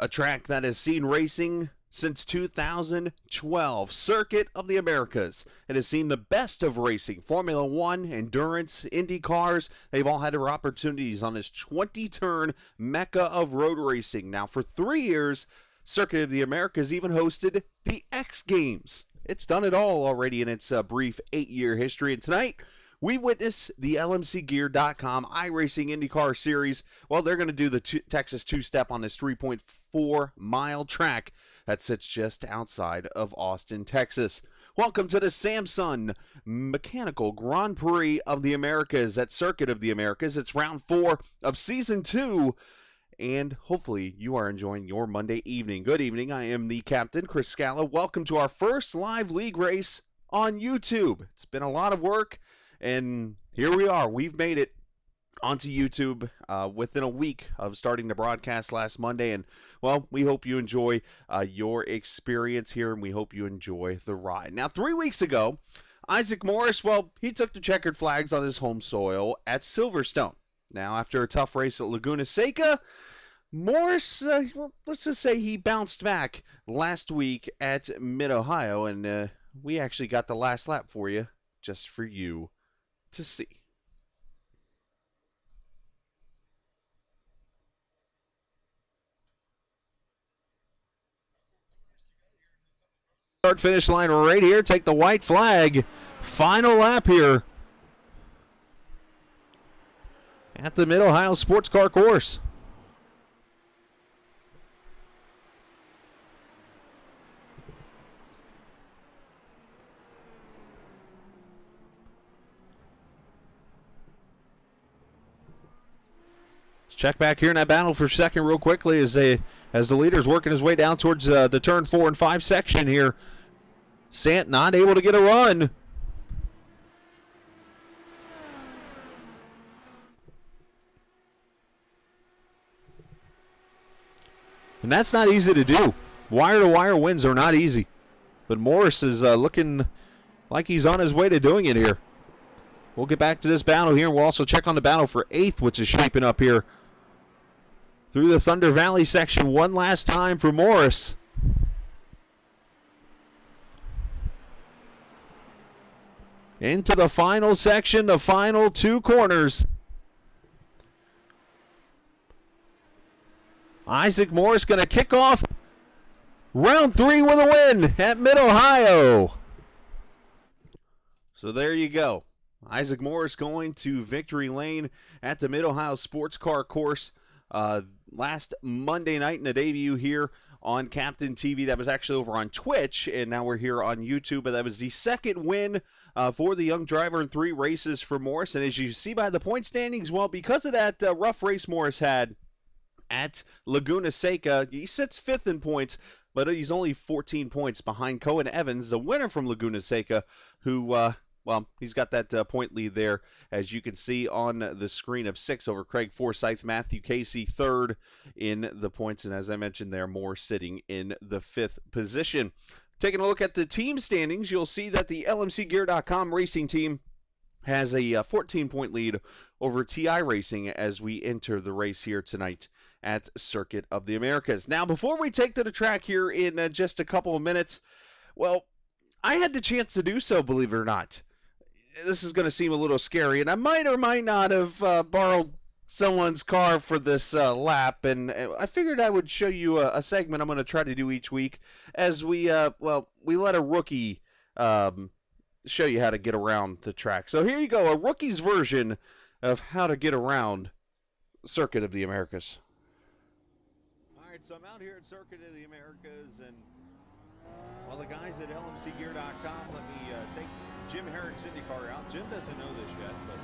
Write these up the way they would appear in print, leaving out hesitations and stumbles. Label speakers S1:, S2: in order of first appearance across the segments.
S1: A track that has seen racing since 2012, Circuit of the Americas. It has seen the best of racing, Formula One, endurance, IndyCars. They've all had their opportunities on this 20-turn mecca of road racing. Now, for 3 years, Circuit of the Americas even hosted the X Games. It's done it all already in its brief 8-year history, and tonight we witness the LMCgear.com iRacing IndyCar Series. Well, they're going to do the Texas two-step on this 3.4-mile track that sits just outside of Austin, Texas. Welcome to the Samsun Mechanical Grand Prix of the Americas at Circuit of the Americas. It's round 4 of Season 2, and hopefully you are enjoying your Monday evening. Good evening. I am the captain, Chris Scala. Welcome to our first live league race on YouTube. It's been a lot of work, and here we are. We've made it onto YouTube within a week of starting the broadcast last Monday. And, well, we hope you enjoy your experience here, and we hope you enjoy the ride. Now, 3 weeks ago, Isaac Morris, well, he took the checkered flags on his home soil at Silverstone. Now, after a tough race at Laguna Seca, Morris, well, let's just say he bounced back last week at Mid-Ohio, and we actually got the last lap for you, just for you to see. Start finish line right here. Take the white flag. Final lap here at the Mid-Ohio Sports Car Course. Check back here in that battle for second real quickly as the leader's working his way down towards the turn 4 and 5 section here. Sant not able to get a run. And that's not easy to do. Wire-to-wire wins are not easy. But Morris is looking like he's on his way to doing it here. We'll get back to this battle here, and we'll also check on the battle for 8th, which is shaping up here through the Thunder Valley section one last time for Morris. Into the final section, the final 2 corners. Isaac Morris going to kick off round 3 with a win at Mid-Ohio. So there you go. Isaac Morris going to victory lane at the Mid-Ohio Sports Car Course last Monday night in a debut here on Captain TV. That was actually over on Twitch, and now we're here on YouTube. But that was the second win for the young driver in 3 races for Morris. And as you see by the point standings, well, because of that rough race Morris had at Laguna Seca, he sits 5th in points, but he's only 14 points behind Cohen Evans, the winner from Laguna Seca, who well, he's got that point lead there, as you can see on the screen, of 6 over Craig Forsyth. Matthew Casey 3rd in the points, and as I mentioned there, Moore sitting in the 5th position. Taking a look at the team standings, you'll see that the LMCgear.com racing team has a 14-point lead over TI Racing as we enter the race here tonight at Circuit of the Americas. Now, before we take to the track here in just a couple of minutes, well, I had the chance to do so, believe it or not. This is going to seem a little scary, and I might or might not have borrowed someone's car for this lap, and I figured I would show you a segment I'm going to try to do each week as we let a rookie show you how to get around the track. So here you go, a rookie's version of how to get around Circuit of the Americas. All right, so I'm out here at Circuit of the Americas, and well, the guys at LMCgear.com let me take Jim Herrick's IndyCar out. Jim doesn't know this yet, but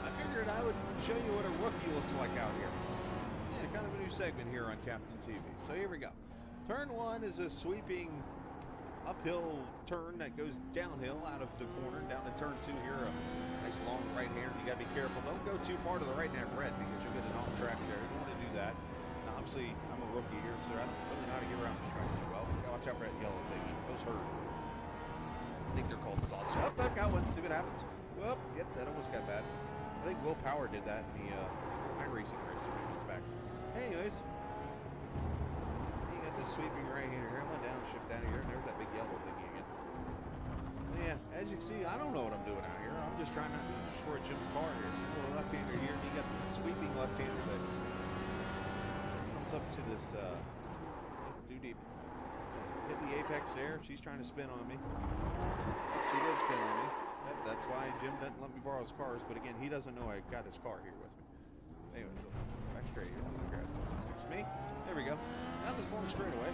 S1: I figured I would show you what a rookie looks like out here. Yeah, kind of a new segment here on Captain TV. So here we go. Turn 1 is a sweeping uphill turn that goes downhill out of the corner. Down to turn 2 here, a nice long right hander. You got to be careful. Don't go too far to the right in that red because you'll get an off track there. You don't want to do that. Now, obviously, I'm a rookie here, so I don't really know how to get around the track too well. Watch out for that yellow thing. Those hurt. I think they're called saucer. Oh, that got one. See what happens. Well, yep, that almost got bad. I think Will Power did that in the iRacing race a few months back. Anyways, sweeping right-hander here. One downshift down here, and there's that big yellow thingy again. But yeah, as you can see, I don't know what I'm doing out here. I'm just trying not to destroy Jim's car here. A little left-hander here, and you got the sweeping left-hander that comes up to this, too deep. Hit the apex there. She's trying to spin on me. She did spin on me. Yep, that's why Jim doesn't let me borrow his cars. But again, he doesn't know I got his car here with me. Anyway, so back straight here to the grass. Excuse me. There we go. Down this long straightaway.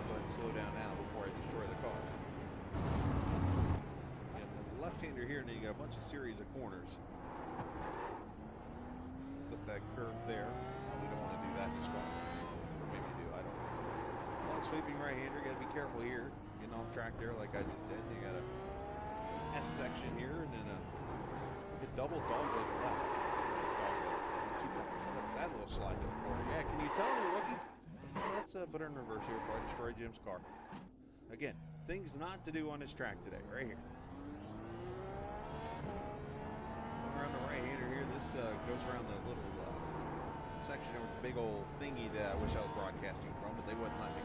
S1: Go ahead and slow down now before I destroy the car. And the left-hander here, and then you got a bunch of series of corners. Put that curve there. We don't want to do that this one. Or maybe do, I don't know. Long sweeping right-hander, got to be careful here. Getting off track there like I just did. You got a S section here, and then a double dogleg left. That little slide to the corner. Yeah, can you tell me, rookie? Let's put her in reverse here before I destroy Jim's car. Again, things not to do on this track today, right here. Around the right-hander here, this goes around the little section there with the big old thingy that I wish I was broadcasting from, but they wouldn't let me.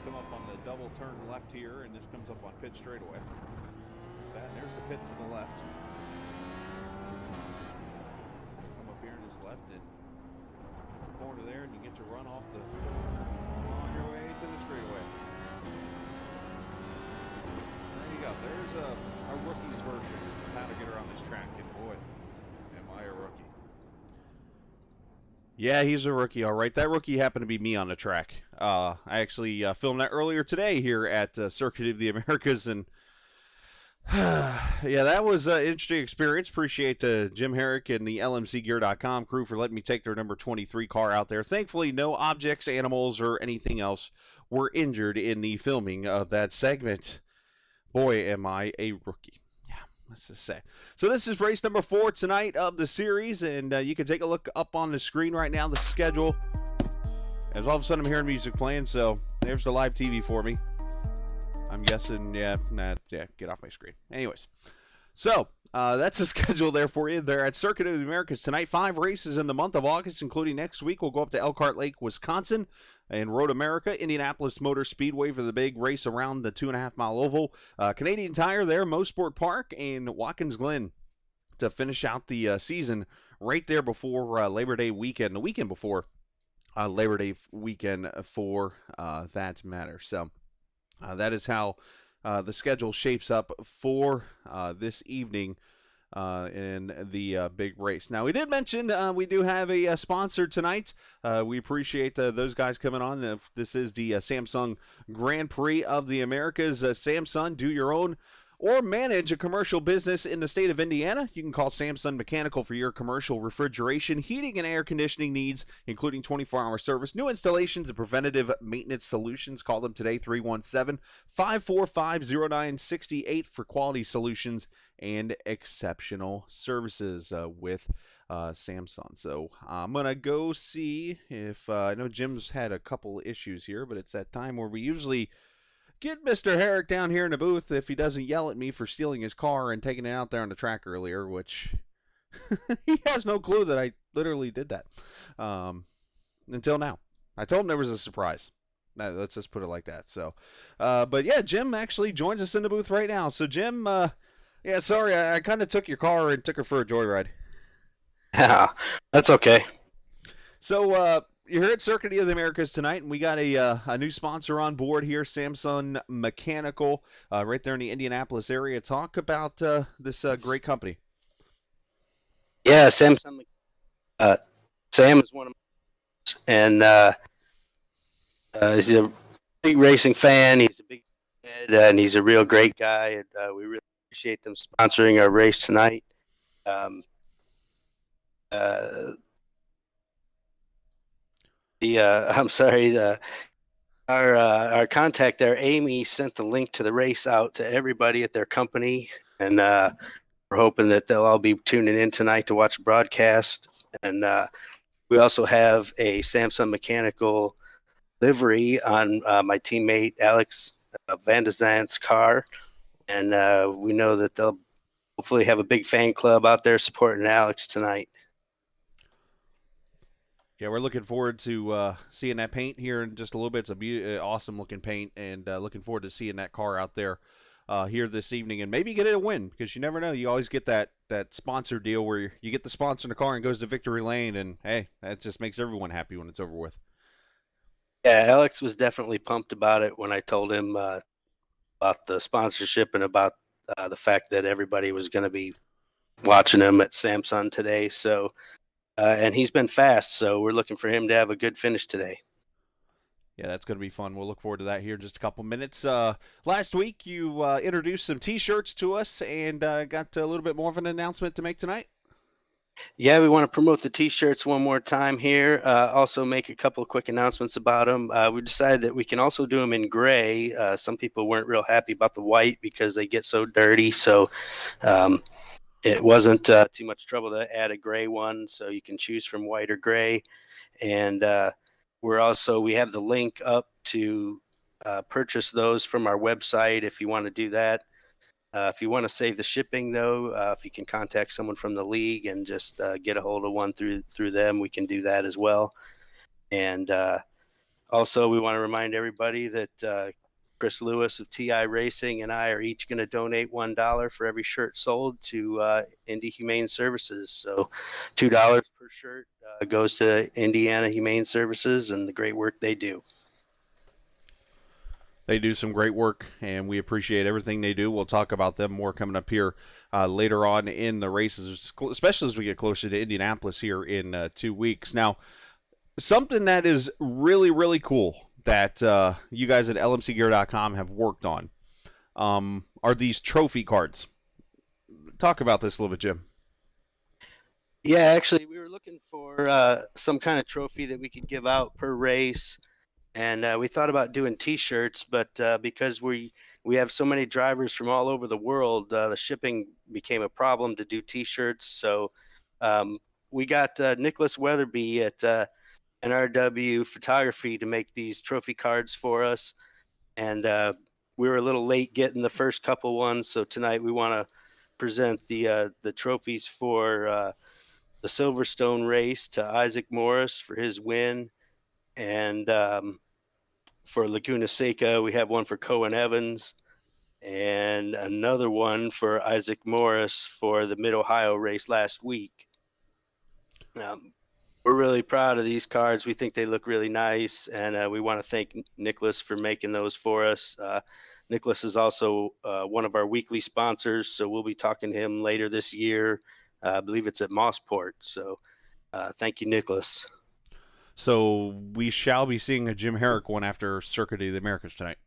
S1: Come up on the double turn left here, and this comes up on pit straightaway. That, and there's the pits to the left. Come up here and this left, and corner there, and you get to run off on your way to the straightaway. There you go. There's a rookie's version of how to get around this track, and boy, am I a rookie. Yeah, he's a rookie, all right. That rookie happened to be me on the track. I actually filmed that earlier today here at Circuit of the Americas, and yeah, that was an interesting experience. Appreciate Jim Herrick and the LMCgear.com crew for letting me take their number 23 car out there. Thankfully, no objects, animals, or anything else were injured in the filming of that segment. Boy, am I a rookie. Let's just say. So this is race number 4 tonight of the series, and you can take a look up on the screen right now, the schedule. As all of a sudden I'm hearing music playing, so there's the live TV for me. I'm guessing, get off my screen. Anyways, so that's the schedule there for you. They're at Circuit of the Americas tonight. 5 races in the month of August, including next week. We'll go up to Elkhart Lake, Wisconsin, in Road America, Indianapolis Motor Speedway for the big race around the 2.5-mile oval. Canadian Tire there, Mosport Park, and Watkins Glen to finish out the season right there before Labor Day weekend, the weekend before Labor Day weekend for that matter. So that is how the schedule shapes up for this evening in the big race. Now, we did mention we do have a sponsor tonight. We appreciate those guys coming on. This is the Samsun Grand Prix of the Americas. Samsun, do your own or manage a commercial business in the state of Indiana. You can call Samsun Mechanical for your commercial refrigeration, heating, and air conditioning needs, including 24-hour service, new installations, and preventative maintenance solutions. Call them today, 317-545-0968 for quality solutions and exceptional services with Samsun. So I'm going to go see if I know Jim's had a couple issues here, but it's that time where we usually get Mr. Herrick down here in the booth if he doesn't yell at me for stealing his car and taking it out there on the track earlier, which he has no clue that I literally did that until now. I told him there was a surprise. Let's just put it like that. So, but yeah, Jim actually joins us in the booth right now. So, Jim, yeah, sorry, I kind of took your car and took her for a joyride.
S2: Yeah, that's okay.
S1: So, you're here at Circuit of the Americas tonight, and we got a new sponsor on board here, Samsun Mechanical, right there in the Indianapolis area. Talk about this great company.
S2: Yeah, Samsun. Sam is one of my and he's a big racing fan. He's a big kid, and he's a real great guy. And we really appreciate them sponsoring our race tonight. I'm sorry. Our contact there, Amy, sent the link to the race out to everybody at their company, and we're hoping that they'll all be tuning in tonight to watch the broadcast. And we also have a Samsun Mechanical livery on my teammate Alex Van de Zandt's car. and we know that they'll hopefully have a big fan club out there supporting Alex tonight.
S1: Yeah, we're looking forward to seeing that paint here in just a little bit. It's a awesome looking paint, and looking forward to seeing that car out there here this evening, and maybe get it a win, because you never know. You always get that sponsor deal where you get the sponsor in the car and goes to victory lane, and hey, that just makes everyone happy when it's over with.
S2: Yeah, Alex was definitely pumped about it when I told him about the sponsorship and about the fact that everybody was going to be watching him at Samsun today. So, and he's been fast, so we're looking for him to have a good finish today.
S1: Yeah, that's going to be fun. We'll look forward to that here in just a couple minutes. Last week, you introduced some T-shirts to us, and got a little bit more of an announcement to make tonight.
S2: Yeah, we want to promote the T-shirts one more time here. Also, make a couple of quick announcements about them. We decided that we can also do them in gray. Some people weren't real happy about the white because they get so dirty. So um, it wasn't too much trouble to add a gray one. So you can choose from white or gray. And we have the link up to purchase those from our website if you want to do that. If you want to save the shipping, though, if you can contact someone from the league and just get a hold of one through them, we can do that as well. And also, we want to remind everybody that Chris Lewis of TI Racing and I are each going to donate $1 for every shirt sold to Indy Humane Services. So $2 per shirt goes to Indiana Humane Services and the great work they do.
S1: They do some great work, and we appreciate everything they do. We'll talk about them more coming up here later on in the races, especially as we get closer to Indianapolis here in 2 weeks. Now, something that is really, really cool that you guys at lmcgear.com have worked on are these trophy cards. Talk about this a little bit, Jim.
S2: Yeah, actually, we were looking for some kind of trophy that we could give out per race. And we thought about doing T-shirts, but because we have so many drivers from all over the world, the shipping became a problem to do T-shirts. So um, we got Nicholas Weatherby at NRW Photography to make these trophy cards for us, and we were a little late getting the first couple ones. So tonight we want to present the trophies for the Silverstone race to Isaac Morris for his win, and for Laguna Seca, we have one for Cohen Evans and another one for Isaac Morris for the Mid Ohio race last week. We're really proud of these cards. We think they look really nice, and we want to thank Nicholas for making those for us. Nicholas is also one of our weekly sponsors, so we'll be talking to him later this year. I believe it's at Mossport. So thank you, Nicholas.
S1: So we shall be seeing a Jim Herrick one after Circuit of the Americas tonight.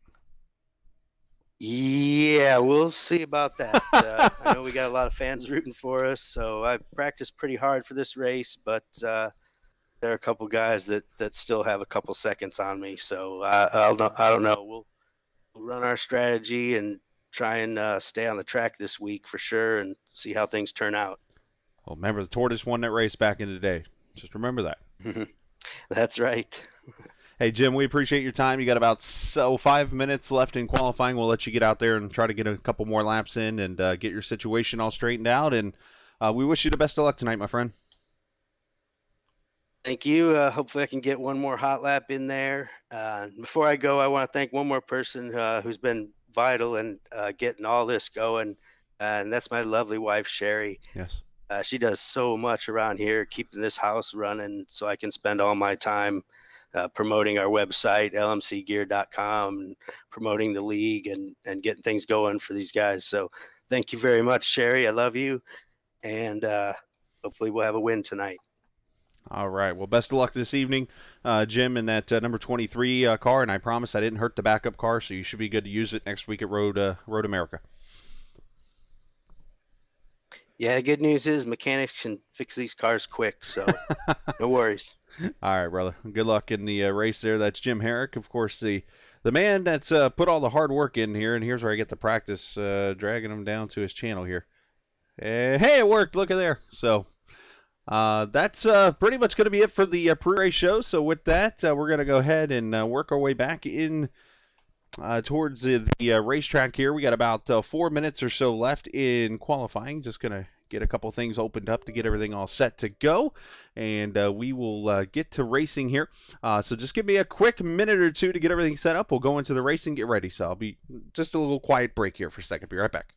S2: Yeah, we'll see about that. I know we got a lot of fans rooting for us, so I've practiced pretty hard for this race, but there are a couple guys that still have a couple seconds on me. So I don't know. We'll run our strategy and try and stay on the track this week for sure, and see how things turn out.
S1: Well, remember, the Tortoise won that race back in the day. Just remember that.
S2: That's right.
S1: Hey, Jim, we appreciate your time. You got about 5 minutes left in qualifying. We'll let you get out there and try to get a couple more laps in and get your situation all straightened out. And we wish you the best of luck tonight, my friend.
S2: Thank you. Hopefully, I can get one more hot lap in there. Before I go, I want to thank one more person who's been vital in getting all this going, and that's my lovely wife, Sherry.
S1: Yes.
S2: She does so much around here, keeping this house running, so I can spend all my time promoting our website, lmcgear.com, and promoting the league and getting things going for these guys. So thank you very much, Sherry. I love you, and hopefully we'll have a win tonight.
S1: All right. Well, best of luck this evening, Jim, in that number 23 car. And I promise I didn't hurt the backup car, so you should be good to use it next week at Road America.
S2: Yeah, good news is mechanics can fix these cars quick, so no worries.
S1: All right, brother. Good luck in the race there. That's Jim Herrick, of course, the man that's put all the hard work in here. And here's where I get to practice dragging him down to his channel here. Hey, it worked. Look at there. So that's pretty much going to be it for the pre-race show. So with that, we're going to go ahead and work our way back in towards the racetrack here. We got about 4 minutes or so left in qualifying. Just going to get a couple things opened up to get everything all set to go, and we will get to racing here. So just give me a quick minute or two to get everything set up. We'll go into the racing, get ready. So I'll be just a little quiet break here for a second. Be right back.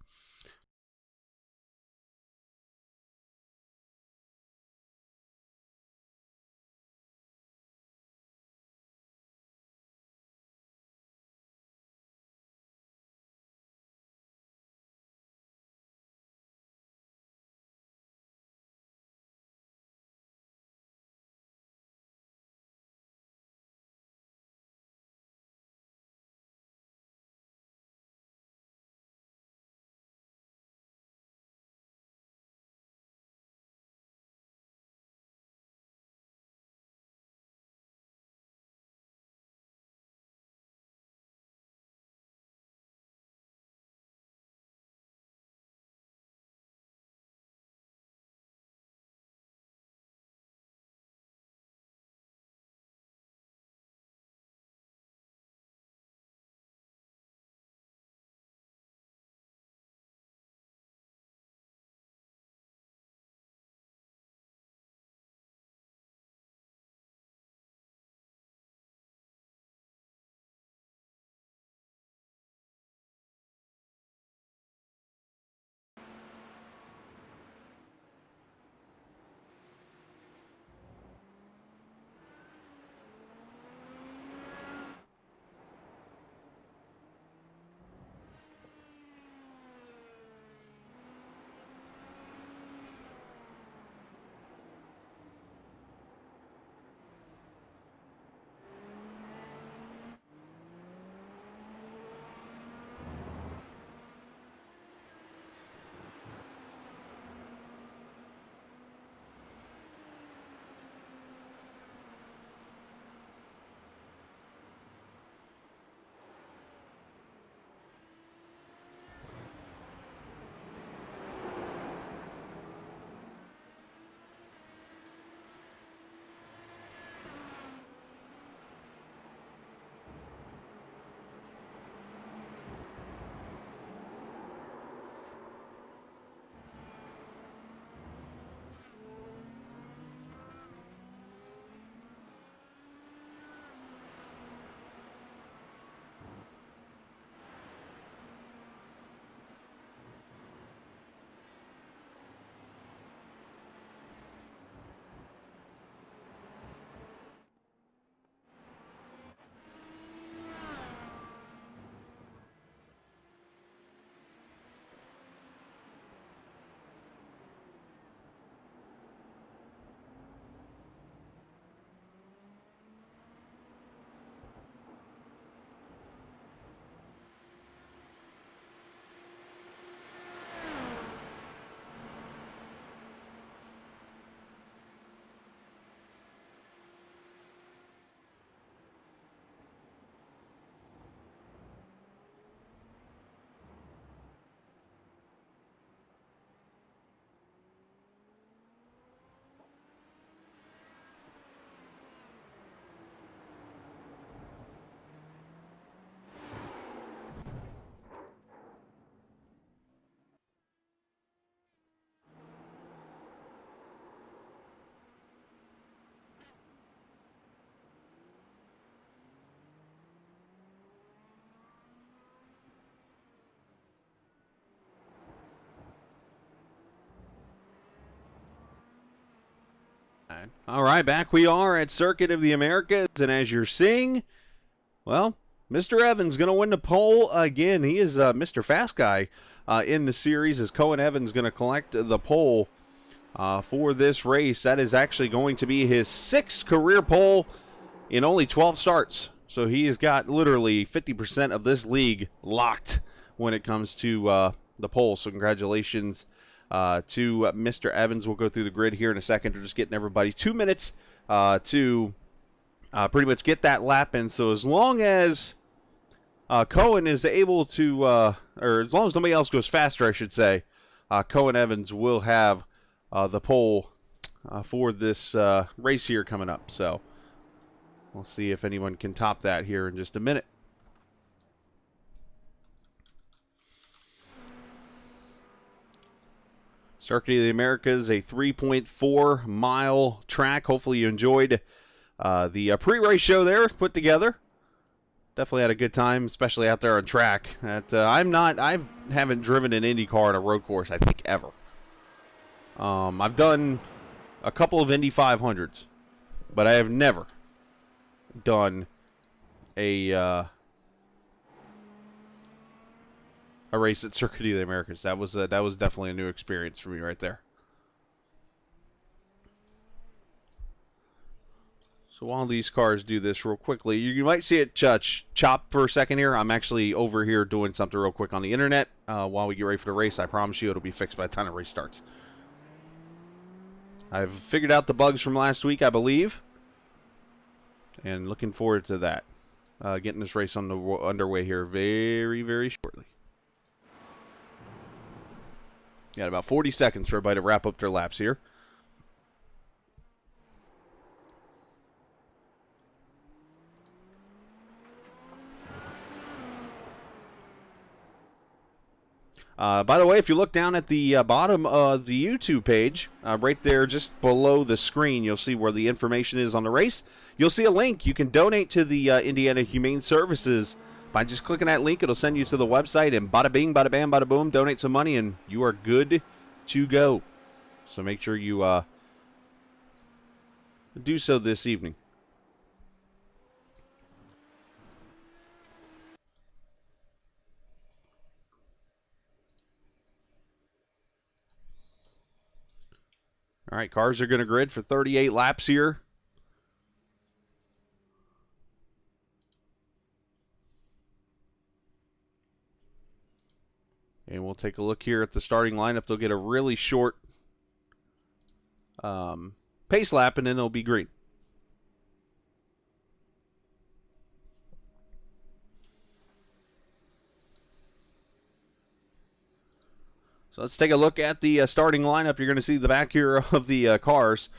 S1: All right, back we are at Circuit of the Americas, and as you're seeing, well, Mr. Evans going to win the pole again. He is Mr. Fast Guy in the series, as Cohen Evans going to collect the pole for this race. That is actually going to be his 6th career pole in only 12 starts. So he has got literally 50% of this league locked when it comes to the pole. So congratulations to Mr. Evans. We'll go through the grid here in a second. We're just getting everybody 2 minutes to pretty much get that lap in. So as long as Cohen is able to, or as long as nobody else goes faster, I should say, Cohen Evans will have the pole for this race here coming up. So we'll see if anyone can top that here in just a minute. Circuit of the Americas, a 3.4-mile track. Hopefully you enjoyed the pre-race show there put together. Definitely had a good time, especially out there on track. I haven't driven an IndyCar on a road course, I think, ever. I've done a couple of Indy 500s, but I have never done a race at Circuit of the Americas. That was definitely a new experience for me right there. So while these cars do this real quickly, you might see it chop for a second here. I'm actually over here doing something real quick on the internet while we get ready for the race. I promise you it'll be fixed by the time the race starts. I've figured out the bugs from last week, I believe, and looking forward to that. Getting this race underway here very, very shortly. Got about 40 seconds for everybody to wrap up their laps here. By the way, if you look down at the bottom of the YouTube page, right there just below the screen, you'll see where the information is on the race. You'll see a link. You can donate to the Indiana Humane Services. By just clicking that link, it'll send you to the website, and bada bing, bada bam, bada boom, donate some money, and you are good to go. So make sure you do so this evening. All right, cars are going to grid for 38 laps here. And we'll take a look here at the starting lineup. They'll get a really short pace lap, and then they'll be green. So let's take a look at the starting lineup. You're going to see the back here of the cars.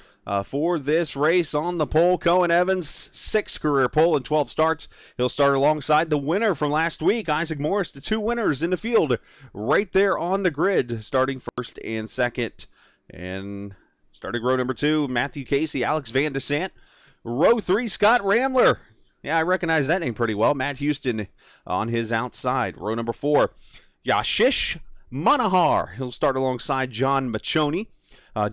S1: For this race on the pole, Cohen Evans, 6th career pole and 12 starts. He'll start alongside the winner from last week, Isaac Morris, the 2 winners in the field right there on the grid, starting 1st and 2nd. And starting row number 2, Matthew Casey, Alex Van Desant. Row 3, Scott Ramler. Yeah, I recognize that name pretty well. Matt Houston on his outside. Row number 4, Yashish Manahar. He'll start alongside John Machoni.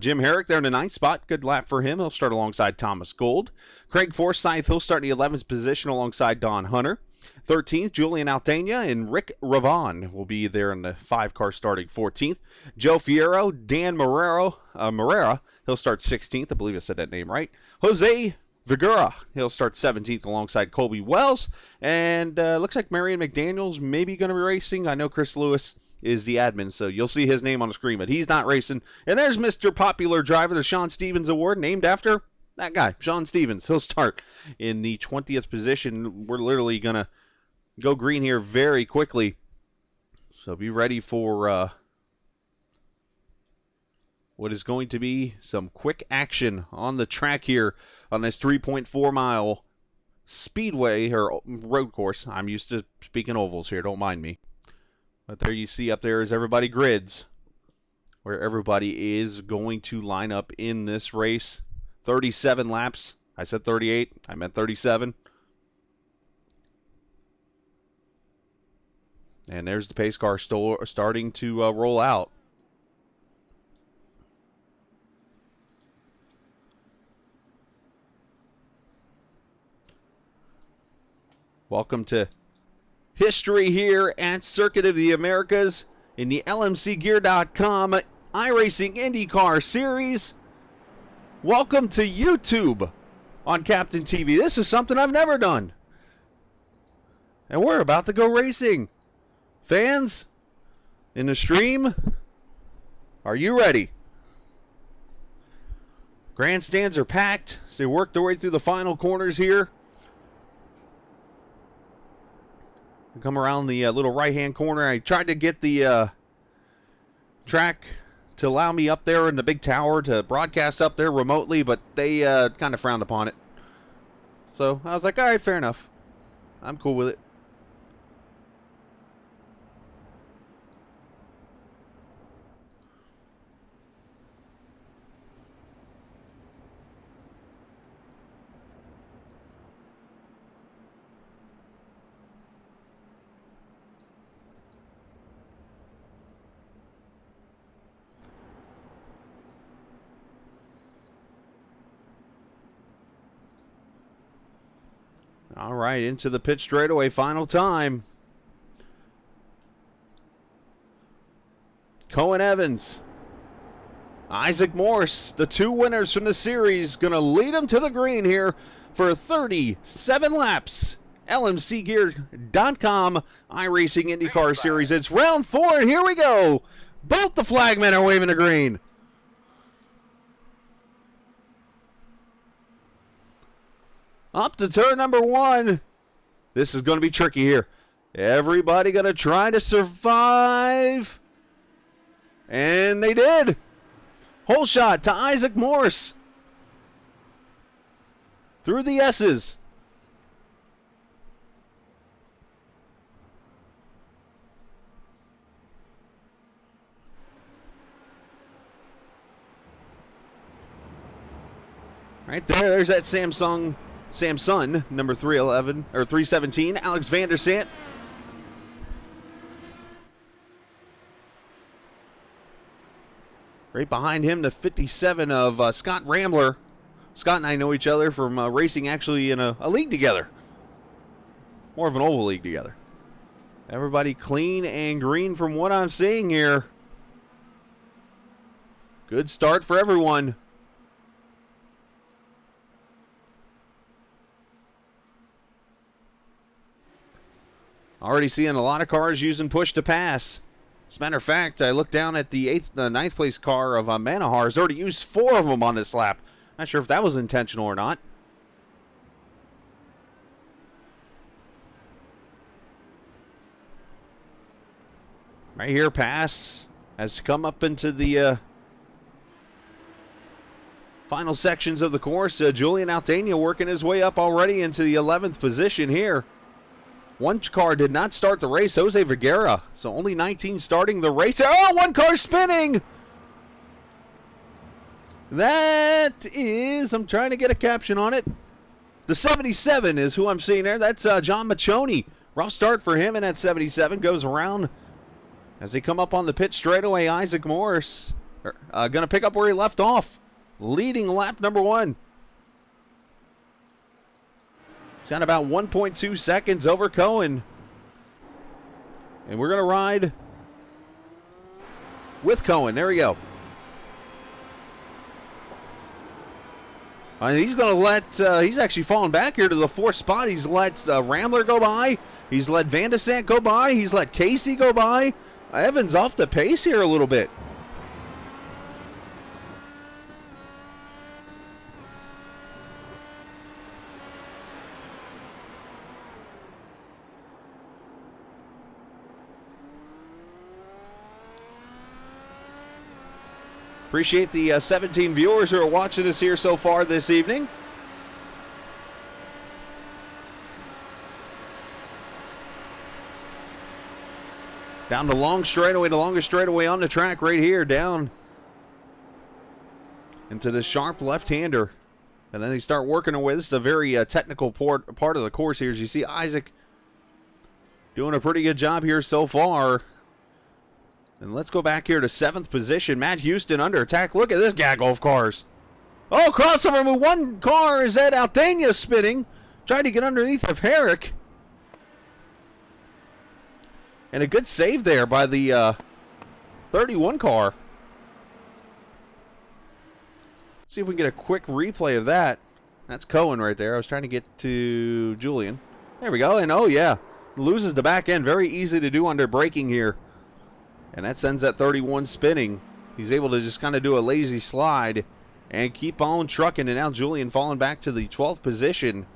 S1: Jim Herrick there in the 9th spot. Good lap for him. He'll start alongside Thomas Gold. Craig Forsyth, he'll start in the 11th position alongside Don Hunter. 13th, Julian Altena, and Rick Ravon will be there in the 5-car starting 14th. Joe Fierro, Dan Morera, he'll start 16th. I believe I said that name right. Jose Vigura, he'll start 17th alongside Colby Wells. And looks like Marion McDaniel's maybe going to be racing. I know Chris Lewis is the admin, so you'll see his name on the screen, but he's not racing. And there's Mr. Popular Driver, the Sean Stevens Award, named after that guy, Sean Stevens. He'll start in the 20th position. We're literally going to go green here very quickly, so be ready for what is going to be some quick action on the track here on this 3.4-mile speedway or road course. I'm used to speaking ovals here, don't mind me. But there you see up there is everybody grids, where everybody is going to line up in this race. 37 laps. I said 38. I meant 37. And there's the pace car starting to roll out. Welcome to history here at Circuit of the Americas in the LMCgear.com iRacing IndyCar Series. Welcome to YouTube on Captain TV. This is something I've never done. And we're about to go racing. Fans in the stream, are you ready? Grandstands are packed, so they work their way through the final corners here. Come around the little right-hand corner. I tried to get the track to allow me up there in the big tower to broadcast up there remotely, but they kind of frowned upon it. So I was like, all right, fair enough. I'm cool with it. All right, into the pit straightaway, final time. Cohen Evans, Isaac Morse, the two winners from the series, going to lead them to the green here for 37 laps. LMCgear.com iRacing IndyCar Series. It's round 4, and here we go. Both the flagmen are waving the green. Up to turn number 1. This is going to be tricky here. Everybody going to try to survive. And they did. Hole shot to Isaac Morse. Through the S's. Right there, there's that Samsun, number 311 or 317, Alex van der Sant. Right behind him, the 57 of Scott Rambler. Scott and I know each other from racing actually in a league together. More of an oval league together. Everybody clean and green from what I'm seeing here. Good start for everyone. Already seeing a lot of cars using push to pass. As a matter of fact, I looked down at the ninth place car of Manahar. Has already used 4 of them on this lap. Not sure if that was intentional or not. Right here, pass has come up into the final sections of the course. Julian Altania working his way up already into the 11th position here. One car did not start the race, Jose Vergara. So only 19 starting the race. Oh, one car spinning! That is, I'm trying to get a caption on it. The 77 is who I'm seeing there. That's John Machoni. Rough start for him, and that 77 goes around. As they come up on the pit straightaway, Isaac Morse going to pick up where he left off. Leading lap number 1. Down about 1.2 seconds over Cohen. And we're going to ride with Cohen. There we go. He's going to let, he's actually fallen back here to the 4th spot. He's let Rambler go by. He's let Van de Sant go by. He's let Casey go by. Evans off the pace here a little bit. Appreciate the 17 viewers who are watching us here so far this evening. Down the long straightaway, the longest straightaway on the track right here, down into the sharp left-hander. And then they start working away. This is a very technical part of the course here. As you see Isaac doing a pretty good job here so far. And let's go back here to 7th position. Matt Houston under attack. Look at this gaggle of cars. Oh, crossover move. One car is at Altania spinning. Trying to get underneath of Herrick. And a good save there by the 31 car. See if we can get a quick replay of that. That's Cohen right there. I was trying to get to Julian. There we go. And oh, yeah. Loses the back end. Very easy to do under braking here. And that sends that 31 spinning. He's able to just kind of do a lazy slide and keep on trucking. And now Julian falling back to the 12th position.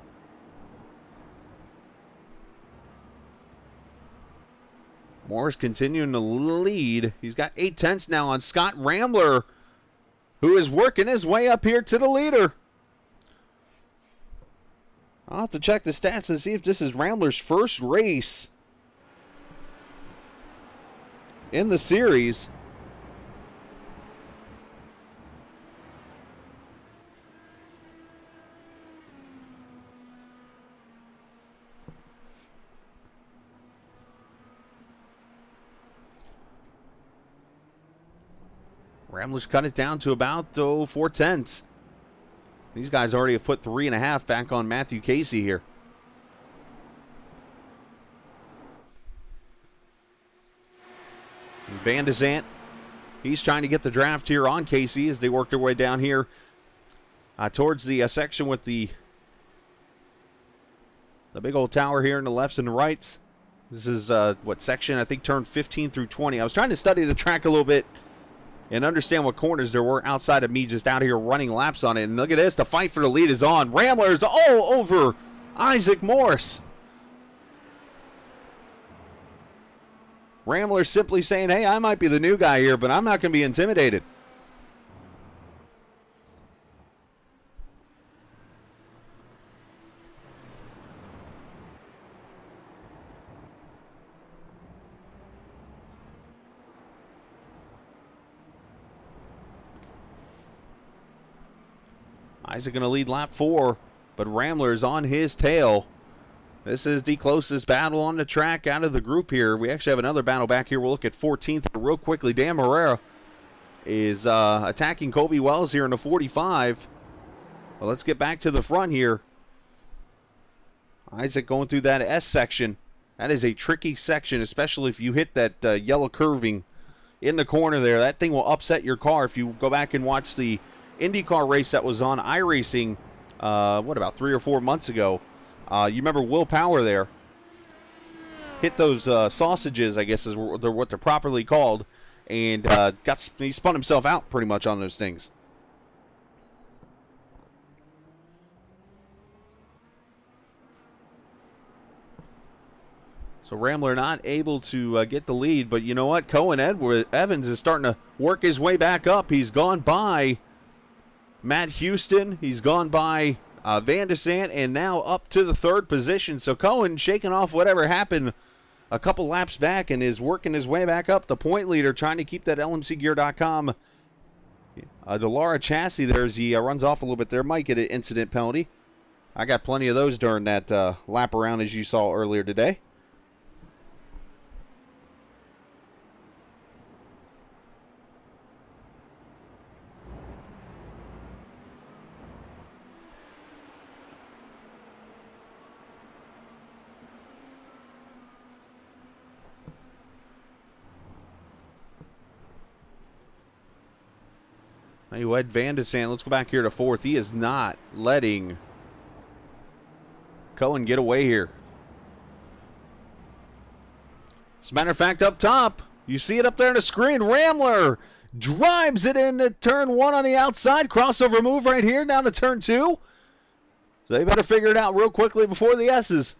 S1: Morris continuing to lead. He's got 8/10 now on Scott Rambler, who is working his way up here to the leader. I'll have to check the stats and see if this is Rambler's first race in the series. Rambler's cut it down to about 4/10. These guys already have put 3.5 back on Matthew Casey here. Van de Zandt, he's trying to get the draft here on Casey as they work their way down here towards the section with the big old tower here in the lefts and the rights. This is what section, I think, turned 15 through 20. I was trying to study the track a little bit and understand what corners there were outside of me just out here running laps on it. And look at this, the fight for the lead is on. Ramblers all over Isaac Morse. Rambler simply saying, hey, I might be the new guy here, but I'm not going to be intimidated. Isaac going to lead lap 4, but Rambler is on his tail. This is the closest battle on the track out of the group here. We actually have another battle back here. We'll look at 14th real quickly. Dan Herrera is attacking Kobe Wells here in the 45. Well, let's get back to the front here. Isaac going through that S section. That is a tricky section, especially if you hit that yellow curving in the corner there. That thing will upset your car. If you go back and watch the IndyCar race that was on iRacing, about 3 or 4 months ago. You remember Will Power there hit those sausages, I guess is what they're properly called, and he spun himself out pretty much on those things. So Rambler not able to get the lead, but you know what? Cohen Evans is starting to work his way back up. He's gone by Matt Houston. He's gone by Van de Zandt, and now up to the 3rd position. So Cohen shaking off whatever happened a couple laps back and is working his way back up. The point leader trying to keep that LMCgear.com Delara chassis there as he runs off a little bit there. Might get an incident penalty. I got plenty of those during that lap around as you saw earlier today. Anyway, Van de Zandt, let's go back here to 4th. He is not letting Cohen get away here. As a matter of fact, up top, you see it up there on the screen. Rambler drives it into turn 1 on the outside. Crossover move right here down to turn 2. So they better figure it out real quickly before the S's.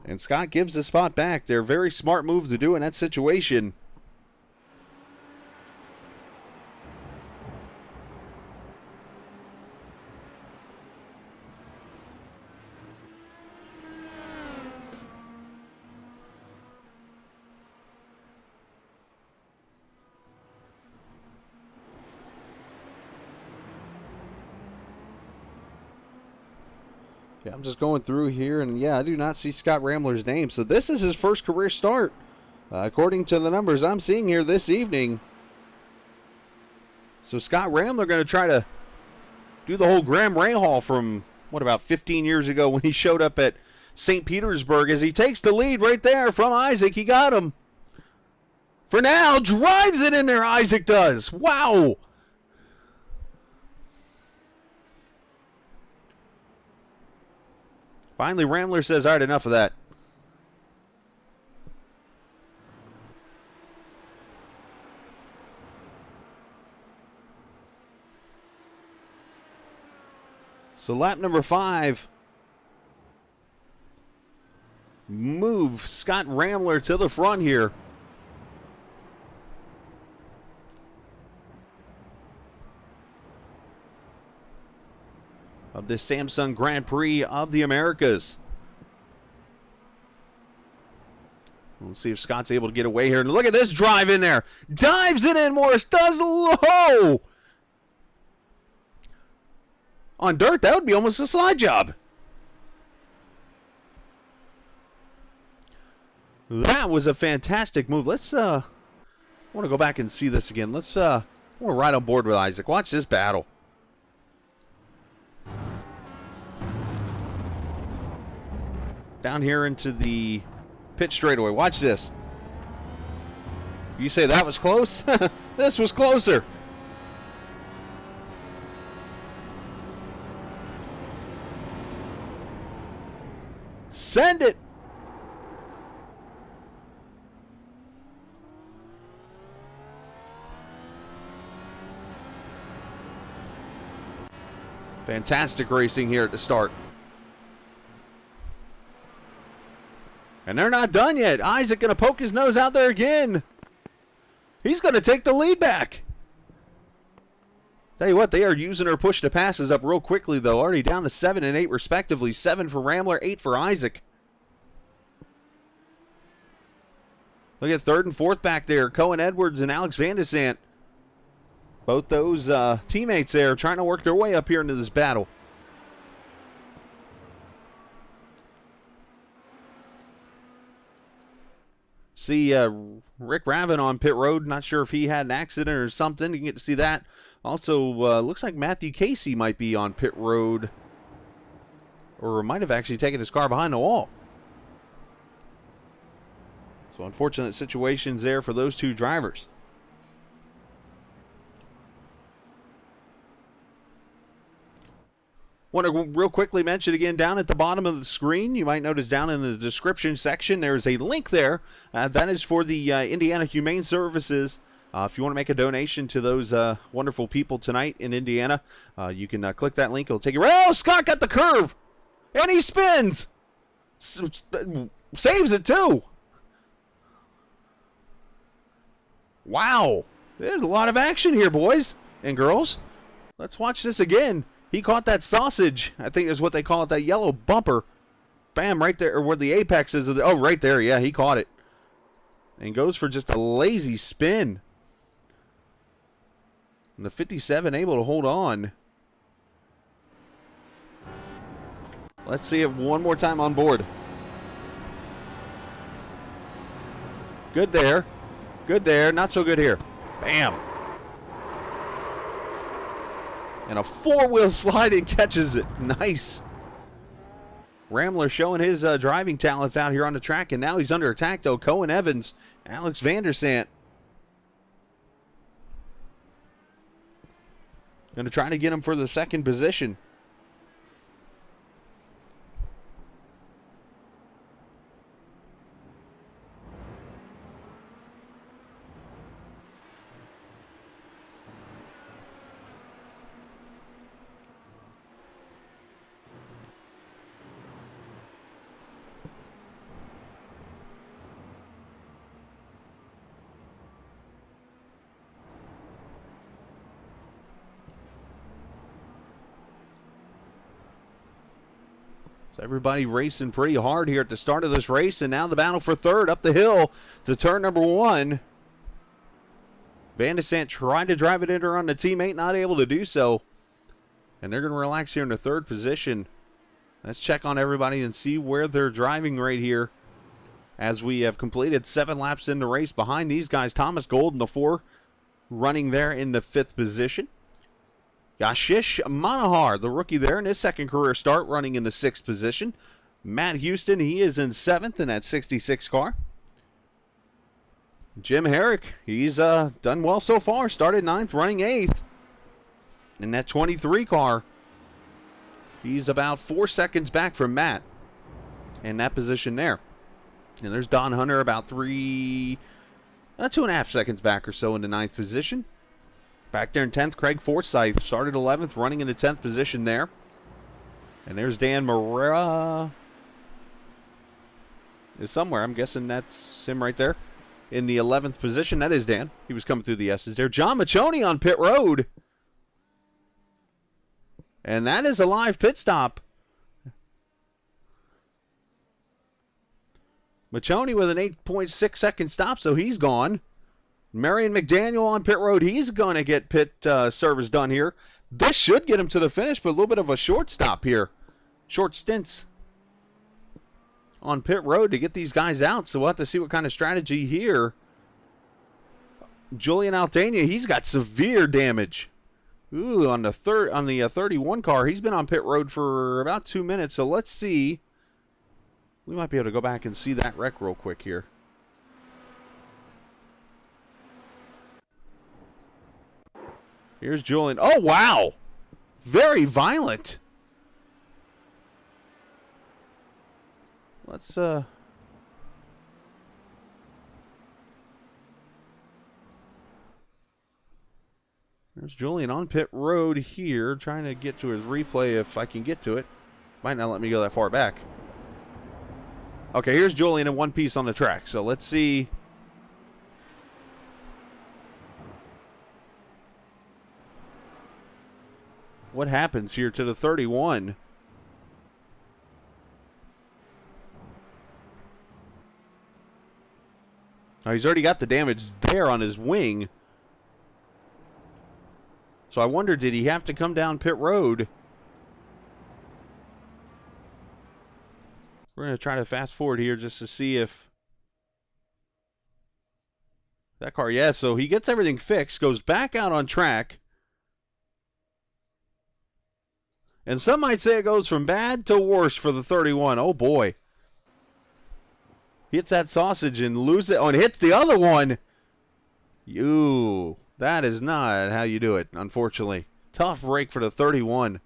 S1: And Scott gives the spot back. They're a very smart move to do in that situation. Yeah, I'm just going through here, and yeah, I do not see Scott Rambler's name. So this is his first career start, according to the numbers I'm seeing here this evening. So Scott Rambler going to try to do the whole Graham Rahal from, about 15 years ago when he showed up at St. Petersburg, as he takes the lead right there from Isaac. He got him. For now, drives it in there, Isaac does. Wow. Finally, Rambler says, all right, enough of that. So lap number 5. Move Scott Rambler to the front here. Of this Samsun Grand Prix of the Americas. We'll see if Scott's able to get away here. And look at this drive in there. Dives it in. Morris does low. On dirt, that would be almost a slide job. That was a fantastic move. Let's, I want to go back and see this again. Let's, I want to ride on board with Isaac. Watch this battle. down here into the pit straightaway. Watch this. You say that was close? This was closer. Send it. Fantastic racing here at the start. And they're not done yet. Isaac going to poke his nose out there again. He's going to take the lead back. Tell you what, they are using their push to passes up real quickly, though. Already down to 7 and 8, respectively. 7 for Rambler, 8 for Isaac. Look at third and fourth back there. Cohen Edwards and Alex Van de Sant. Both those teammates there trying to work their way up here into this battle. See Rick Ravin on pit road. Not sure if he had an accident or something. You can get to see that. Also, looks like Matthew Casey might be on pit road. Or might have actually taken his car behind the wall. So unfortunate situations there for those two drivers. Want to real quickly mention again down at the bottom of the screen, you might notice down in the description section, there's a link there. That is for the Indiana Humane Services. If you want to make a donation to those wonderful people tonight in Indiana, you can click that link. It'll take you right. Oh, Scott got the curve! And he spins! Saves it too! Wow! There's a lot of action here, boys and girls. Let's watch this again. He caught that sausage. I think is what they call it, that yellow bumper. Bam, right there, or where the apex is. Oh, right there. Yeah, he caught it. And goes for just a lazy spin. And the 57 able to hold on. Let's see it one more time on board. Good there. Good there. Not so good here. Bam. And a four-wheel slide and catches it. Nice. Rambler showing his driving talents out here on the track, and now he's under attack, though. Cohen Evans, Alex Van de Sant. Going to try to get him for the second position. Everybody racing pretty hard here at the start of this race, and now the battle for third up the hill to turn number one. Van de Sant tried to drive it in on the teammate, not able to do so. And they're going to relax here in the third position. Let's check on everybody and see where they're driving right here. As we have completed 7 laps in the race behind these guys. Thomas Gold in the 4, running there in the 5th position. Yashish Manohar, the rookie there in his second career start, running in the 6th position. Matt Houston, he is in 7th in that 66 car. Jim Herrick, he's done well so far. Started 9th, running 8th in that 23 car. He's about 4 seconds back from Matt in that position there. And there's Don Hunter about 2.5 seconds back or so in the 9th position. Back there in 10th, Craig Forsyth started 11th, running in the 10th position there. And there's Dan Morera. Is somewhere. I'm guessing that's him right there. In the 11th position. That is Dan. He was coming through the S's there. John Machoni on pit road. And that is a live pit stop. Machoni with an 8.6 second stop, so he's gone. Marion McDaniel on pit road. He's going to get pit service done here. This should get him to the finish, but a little bit of a short stop here. Short stints on pit road to get these guys out. So we'll have to see what kind of strategy here. Julian Altania, he's got severe damage. Ooh, on the 31 car. He's been on pit road for about 2 minutes. So let's see We might be able to go back and see that wreck real quick here. Here's Julian. Oh, wow! Very violent. Let's, There's Julian on pit road here, trying to get to his replay if I can get to it. Might not let me go that far back. Okay, here's Julian in one piece on the track. So let's see. What happens here to the 31? Oh, he's already got the damage there on his wing. So I wonder, did he have to come down pit road? We're going to try to fast forward here just to see if that car, yeah, so he gets everything fixed, goes back out on track. And some might say it goes from bad to worse for the 31. Oh, boy. Hits that sausage and loses it. Oh, and hits the other one. That is not how you do it, unfortunately. Tough break for the 31.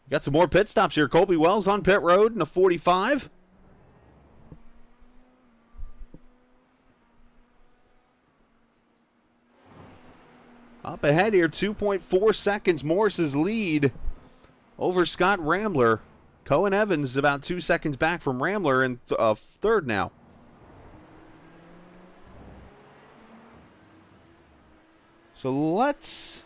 S1: Got some more pit stops here. Colby Wells on pit road in a 45. Up ahead here, 2.4 seconds. Morris's lead over Scott Rambler. Cohen Evans is about 2 seconds back from Rambler in third now. So let's...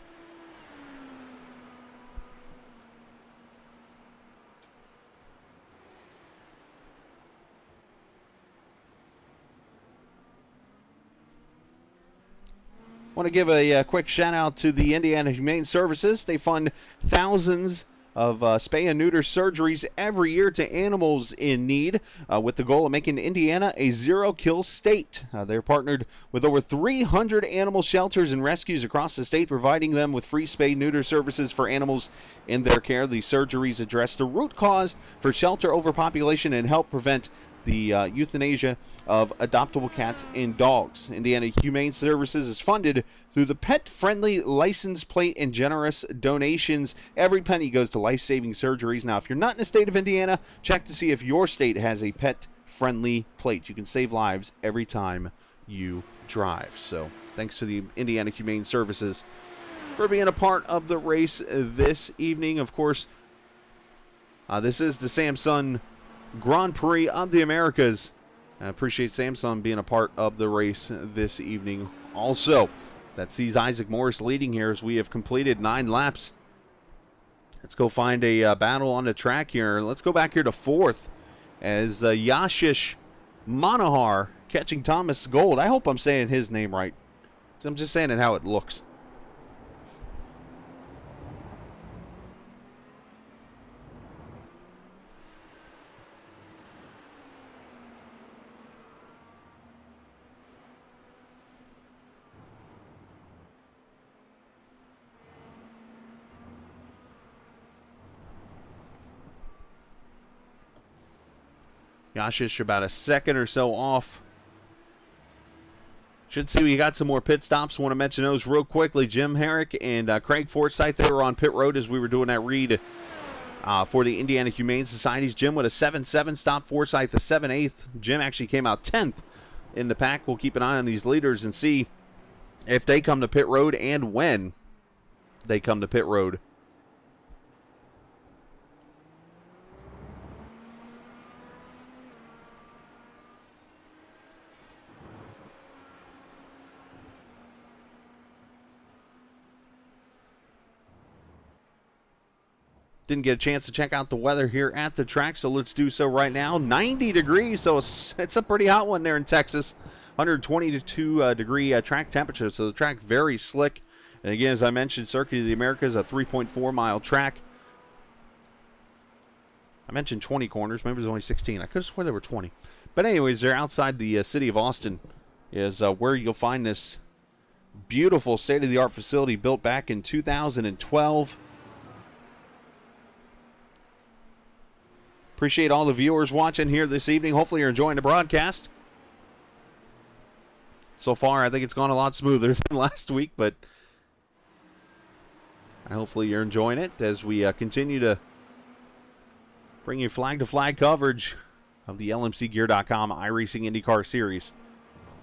S1: want to give a quick shout out to the Indiana Humane Services. They fund thousands of spay and neuter surgeries every year to animals in need, with the goal of making Indiana a zero-kill state. They're partnered with over 300 animal shelters and rescues across the state, providing them with free spay-neuter services for animals in their care. These surgeries address the root cause for shelter overpopulation and help prevent the euthanasia of adoptable cats and dogs. Indiana Humane Services is funded through the pet-friendly license plate and generous donations. Every penny goes to life-saving surgeries. Now, if you're not in the state of Indiana, check to see if your state has a pet-friendly plate. You can save lives every time you drive. So, thanks to the Indiana Humane Services for being a part of the race this evening. Of course, this is the Samsun Grand Prix of the Americas. I appreciate Samsun being a part of the race this evening. Also, that sees Isaac Morris leading here as we have completed 9 laps. Let's go find a battle on the track here. Let's go back here to 4th as Yashish Manohar catching Thomas Gold. I hope I'm saying his name right. I'm just saying it how it looks. Yashish about a second or so off. Should see we got some more pit stops. Want to mention those real quickly. Jim Herrick and Craig Forsythe, they were on pit road as we were doing that read for the Indiana Humane Societies. Jim with a 7-7 stop, Forsythe a 7-8. Jim actually came out 10th in the pack. We'll keep an eye on these leaders and see if they come to pit road and when they come to pit road. Didn't get a chance to check out the weather here at the track, so let's do so right now. 90 degrees, so it's a pretty hot one there in Texas. 122 degree track temperature, so the track very slick. And again, as I mentioned, Circuit of the Americas, a 3.4 mile track. I mentioned 20 corners, maybe there's only 16. I could have sworn there were 20. But anyways, they're outside the city of Austin is where you'll find this beautiful state-of-the-art facility built back in 2012. Appreciate all the viewers watching here this evening. Hopefully you're enjoying the broadcast. So far, I think it's gone a lot smoother than last week, but hopefully you're enjoying it as we continue to bring you flag-to-flag coverage of the LMCgear.com iRacing IndyCar Series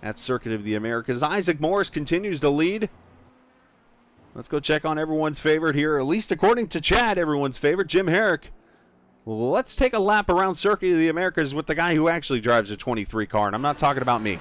S1: at Circuit of the Americas. Isaac Morris continues to lead. Let's go check on everyone's favorite here, at least according to Chad, everyone's favorite, Jim Herrick. Let's take a lap around Circuit of the Americas with the guy who actually drives a 23 car, and I'm not talking about me.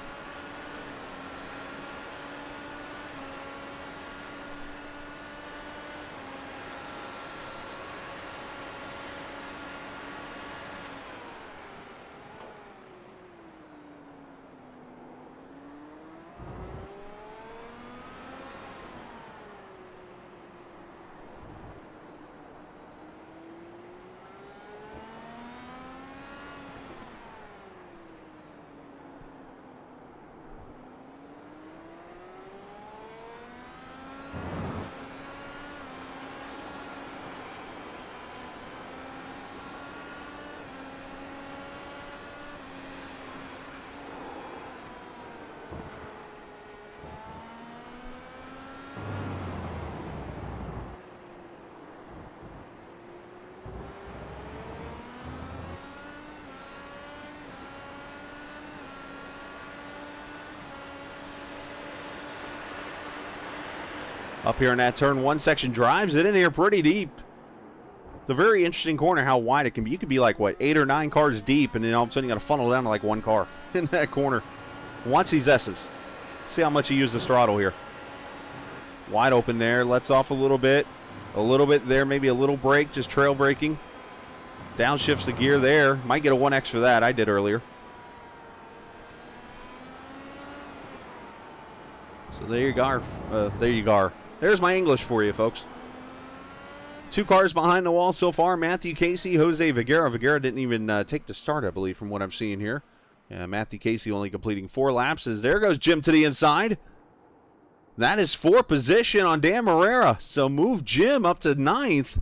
S1: Up here in that turn one section, drives it in here pretty deep. It's a very interesting corner how wide it can be. You could be like, what, 8 or 9 cars deep, and then all of a sudden you got to funnel down to like one car in that corner. Watch these S's. See how much he used the throttle here. Wide open there, lets off a little bit there, maybe a little brake, just trail braking. Downshifts the gear there. Might get a 1X for that, I did earlier. So there you go. There's my English for you, folks. 2 cars behind the wall so far. Matthew Casey, Jose Vigera. Vigera didn't even take the start, I believe, from what I'm seeing here. Matthew Casey only completing 4 laps. As there goes Jim to the inside. That is 4th position on Dan Morera. So move Jim up to 9th.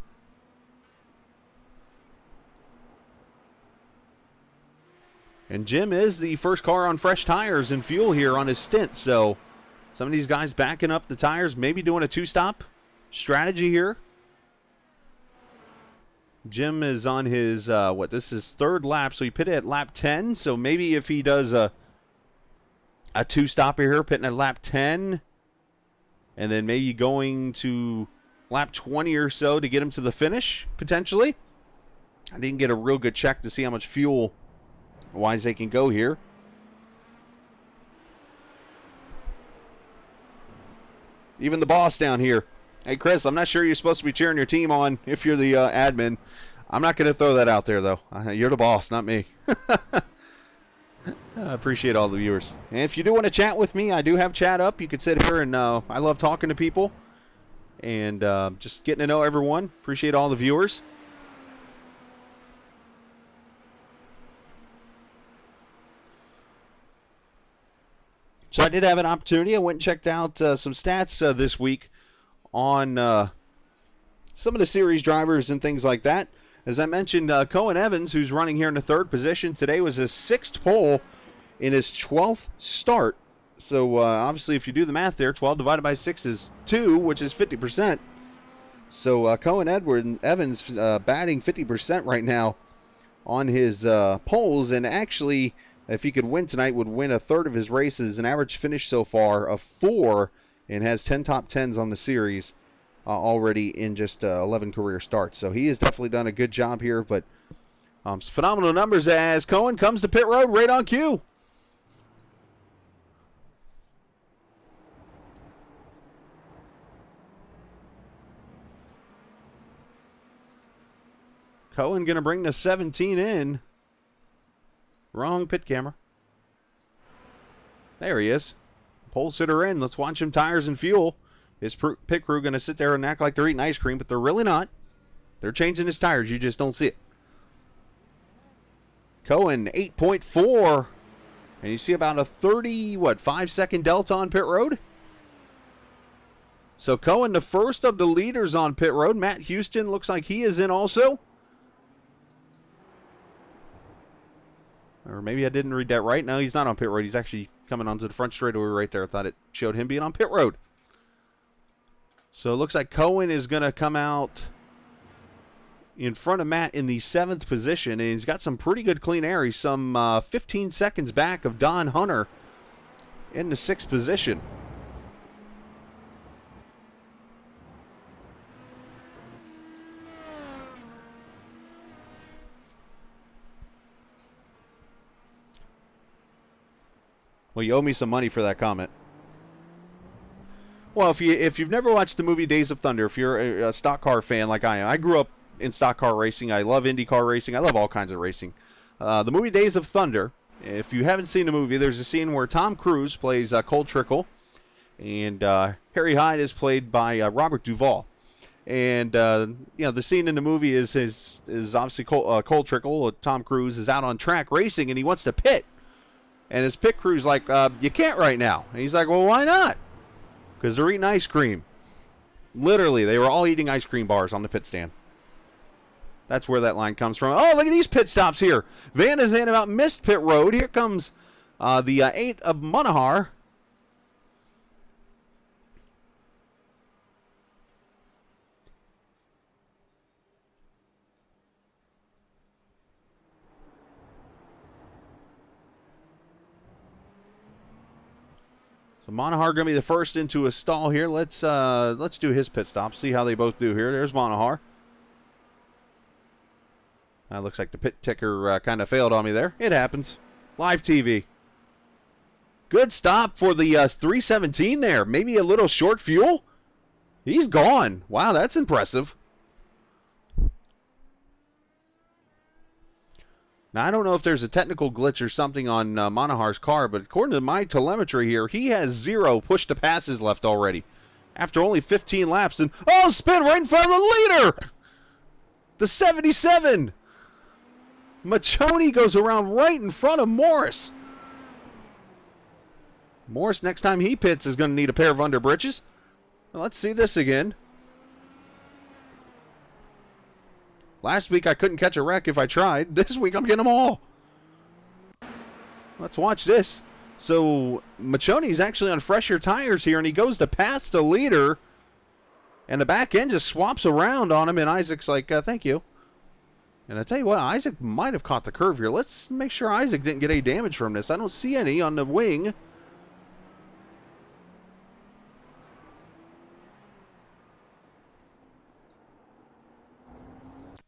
S1: And Jim is the first car on fresh tires and fuel here on his stint. So some of these guys backing up the tires, maybe doing a 2-stop strategy here. Jim is on his, this is 3rd lap, so he pitted at lap 10. So maybe if he does a 2-stopper here, pitting at lap 10, and then maybe going to lap 20 or so to get him to the finish, potentially. I didn't get a real good check to see how much fuel-wise they can go here. Even the boss down here. Hey, Chris, I'm not sure you're supposed to be cheering your team on if you're the admin. I'm not going to throw that out there, though. You're the boss, not me. I appreciate all the viewers. And if you do want to chat with me, I do have chat up. You can sit here, and I love talking to people and just getting to know everyone. Appreciate all the viewers. So I did have an opportunity. I went and checked out some stats this week on some of the series drivers and things like that. As I mentioned, Cohen Evans, who's running here in the 3rd position today, was his 6th pole in his 12th start. So obviously, if you do the math there, 12 divided by 6 is 2, which is 50%. So Cohen Evans batting 50% right now on his poles, and actually, if he could win tonight, would win a 1/3 of his races. An average finish so far of 4, and has 10 top 10s on the series already in just 11 career starts. So he has definitely done a good job here, but phenomenal numbers as Cohen comes to pit road right on cue. Cohen going to bring the 17 in. Wrong pit camera. There he is. Pole sitter in. Let's watch him tires and fuel. His pit crew going to sit there and act like they're eating ice cream, but they're really not. They're changing his tires. You just don't see it. Cohen, 8.4. And you see about a 5-second delta on pit road. So Cohen, the first of the leaders on pit road. Matt Houston looks like he is in also. Or maybe I didn't read that right. No, he's not on pit road. He's actually coming onto the front straightaway right there. I thought it showed him being on pit road. So it looks like Cohen is going to come out in front of Matt in the 7th position, and he's got some pretty good clean air. He's some 15 seconds back of Don Hunter in the 6th position. Well, you owe me some money for that comment. Well, if you've never watched the movie Days of Thunder, if you're a stock car fan like I am, I grew up in stock car racing. I love IndyCar racing. I love all kinds of racing. The movie Days of Thunder, if you haven't seen the movie, there's a scene where Tom Cruise plays Cole Trickle, and Harry Hyde is played by Robert Duvall. And the scene in the movie is obviously Cole Trickle, Tom Cruise, is out on track racing, and he wants to pit. And his pit crew's like, you can't right now. And he's like, well, why not? Because they're eating ice cream. Literally, they were all eating ice cream bars on the pit stand. That's where that line comes from. Oh, look at these pit stops here. Van is in about missed pit road. Here comes the 8 of Monahar. So Monahar going to be the first into a stall here. Let's do his pit stop. See how they both do here. There's Monahar. Looks like the pit ticker kind of failed on me there. It happens. Live TV. Good stop for the 317 there. Maybe a little short fuel. He's gone. Wow, that's impressive. Now, I don't know if there's a technical glitch or something on Monahar's car, but according to my telemetry here, he has 0 push-to-passes left already after only 15 laps. And, oh, spin right in front of the leader! The 77! Machoni goes around right in front of Morris. Morris, next time he pits, is going to need a pair of underbritches. Well, let's see this again. Last week I couldn't catch a wreck if I tried. This week I'm getting them all. Let's watch this. So Machoni's actually on fresher tires here, and he goes to pass the leader, and the back end just swaps around on him, and Isaac's like, thank you. And I tell you what, Isaac might have caught the curve here. Let's make sure Isaac didn't get any damage from this. I don't see any on the wing.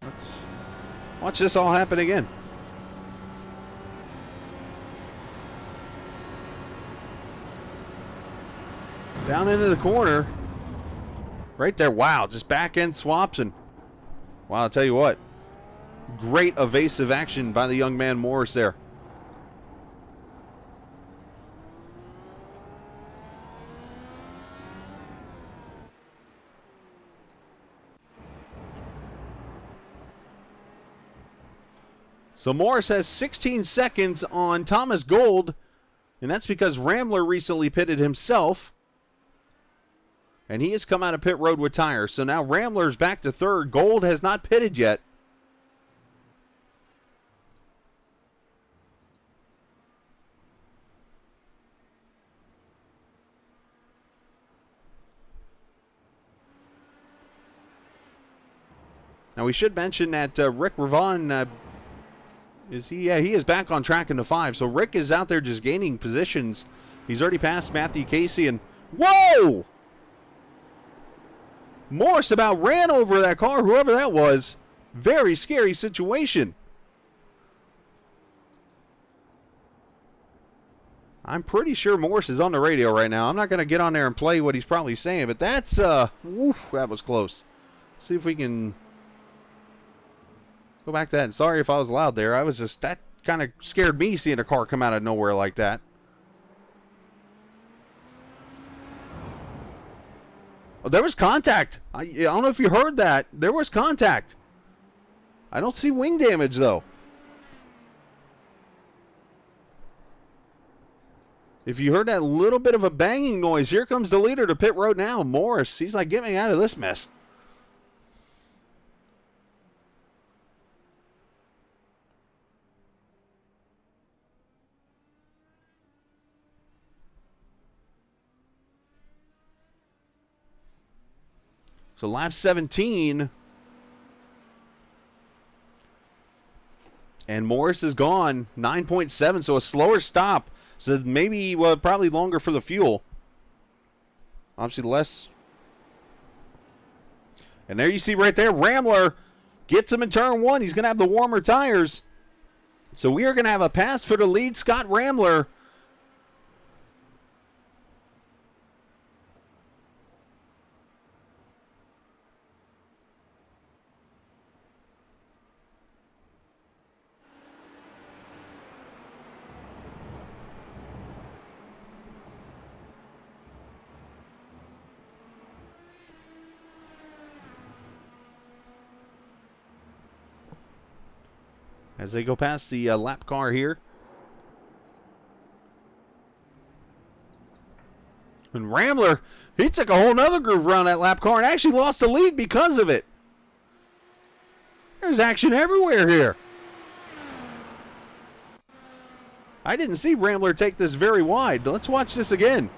S1: Let's watch this all happen again. Down into the corner. Right there. Wow, just back end swaps. And wow, I'll tell you what. Great evasive action by the young man Morris there. So Morris has 16 seconds on Thomas Gold, and that's because Rambler recently pitted himself, and he has come out of pit road with tires. So now Rambler's back to third. Gold has not pitted yet. Now we should mention that Rick Ravon is he? Yeah, he is back on track in the 5. So Rick is out there just gaining positions. He's already passed Matthew Casey, and whoa! Morris about ran over that car, whoever that was. Very scary situation. I'm pretty sure Morris is on the radio right now. I'm not going to get on there and play what he's probably saying, but that's, woof, that was close. See if we can go back to that. And sorry if I was loud there. I was just, that kind of scared me seeing a car come out of nowhere like that. Oh, there was contact. I don't know if you heard that. There was contact. I don't see wing damage, though. If you heard that little bit of a banging noise, here comes the leader to pit road now. Morris, he's like, get me out of this mess. So lap 17. And Morris is gone. 9.7, so a slower stop. So maybe, well, probably longer for the fuel. Obviously less. And there you see right there, Rambler gets him in turn 1. He's going to have the warmer tires. So we are going to have a pass for the lead. Scott Rambler. As they go past the lap car here. And Rambler, he took a whole nother groove around that lap car and actually lost the lead because of it. There's action everywhere here. I didn't see Rambler take this very wide. Let's watch this again.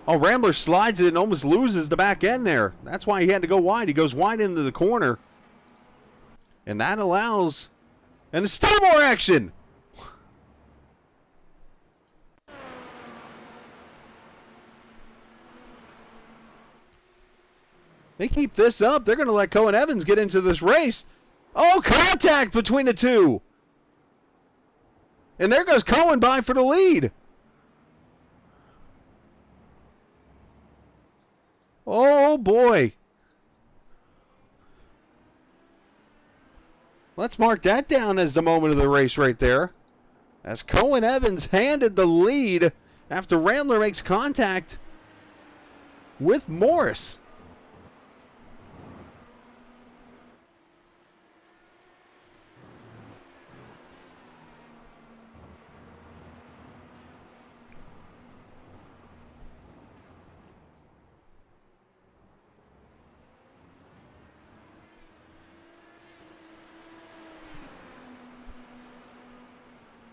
S1: Oh, Rambler slides it and almost loses the back end there. That's why he had to go wide. He goes wide into the corner. And that allows... And there's still more action! They keep this up. They're going to let Cohen Evans get into this race. Oh, contact between the two! And there goes Cohen by for the lead. Oh, boy. Let's mark that down as the moment of the race right there. As Cohen Evans handed the lead after Rambler makes contact with Morris.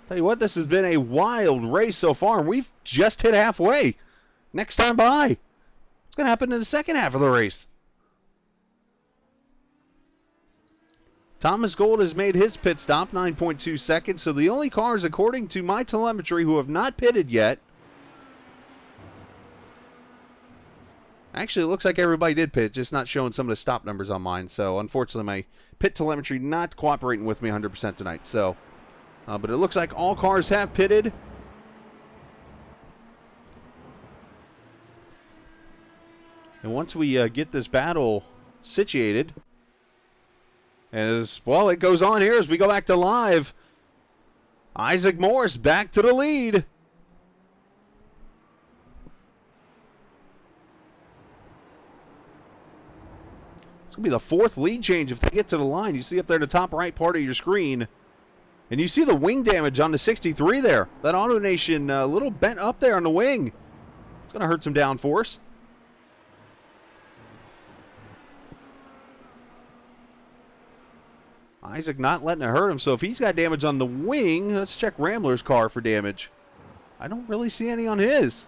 S1: Tell you what, this has been a wild race so far, and we've just hit halfway. Next time by. What's going to happen in the second half of the race? Thomas Gold has made his pit stop, 9.2 seconds. So the only cars, according to my telemetry, who have not pitted yet. Actually, it looks like everybody did pit, just not showing some of the stop numbers on mine. So unfortunately, my pit telemetry not cooperating with me 100% tonight. So... but it looks like all cars have pitted. And once we get this battle situated, as well, it goes on here as we go back to live. Isaac Morris back to the lead. It's going to be the fourth lead change if they get to the line. You see up there in the top right part of your screen. And you see the wing damage on the 63 there. That AutoNation a little bent up there on the wing. It's going to hurt some downforce. Isaac not letting it hurt him. So if he's got damage on the wing, let's check Rambler's car for damage. I don't really see any on his.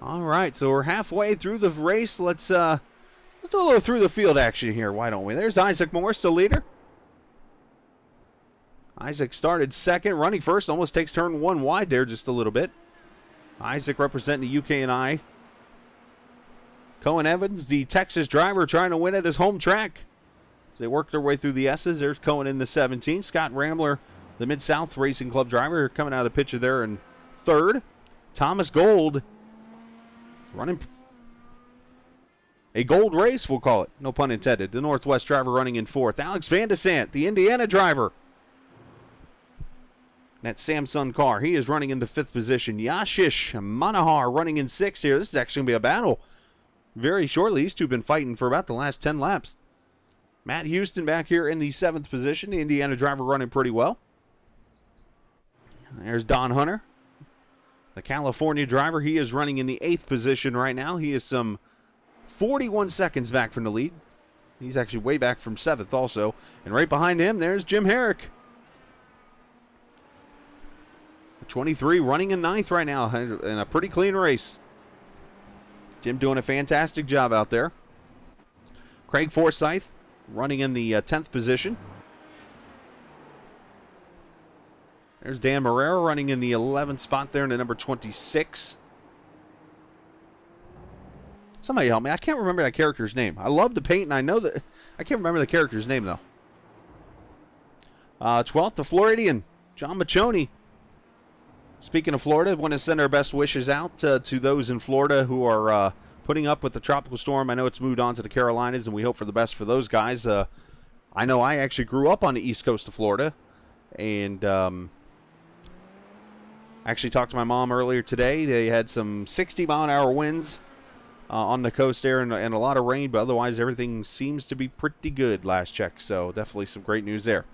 S1: All right, so we're halfway through the race. Let's do a little through the field action here. Why don't we? There's Isaac Morris, the leader. Isaac started second, running first. Almost takes turn 1 wide there just a little bit. Isaac representing the UK&I. Cohen Evans, the Texas driver, trying to win at his home track. As they work their way through the S's. There's Cohen in the 17. Scott Rambler, the Mid-South Racing Club driver, coming out of the picture there in third. Thomas Gold, running a gold race, we'll call it. No pun intended. The Northwest driver running in fourth. Alex Van de Sant, the Indiana driver. That Samsun car, he is running into fifth position. Yashish Manahar running in sixth here. This is actually going to be a battle very shortly. These two have been fighting for about the last 10 laps. Matt Houston back here in the seventh position. The Indiana driver running pretty well. There's Don Hunter, the California driver. He is running in the eighth position right now. He is some 41 seconds back from the lead. He's actually way back from 7th also. And right behind him, there's Jim Herrick. 23 running in 9th right now in a pretty clean race. Jim doing a fantastic job out there. Craig Forsyth running in the 10th position. There's Dan Marrero running in the 11th spot there in the number 26. Somebody help me. I can't remember that character's name. I love the paint, and I know that. I can't remember the character's name, though. 12th, the Floridian, John Machoni. Speaking of Florida, I want to send our best wishes out to those in Florida who are putting up with the tropical storm. I know it's moved on to the Carolinas, and we hope for the best for those guys. I know I actually grew up on the east coast of Florida, and actually talked to my mom earlier today. They had some 60-mile-an-hour winds on the coast there and a lot of rain, but otherwise everything seems to be pretty good last check. So definitely some great news there.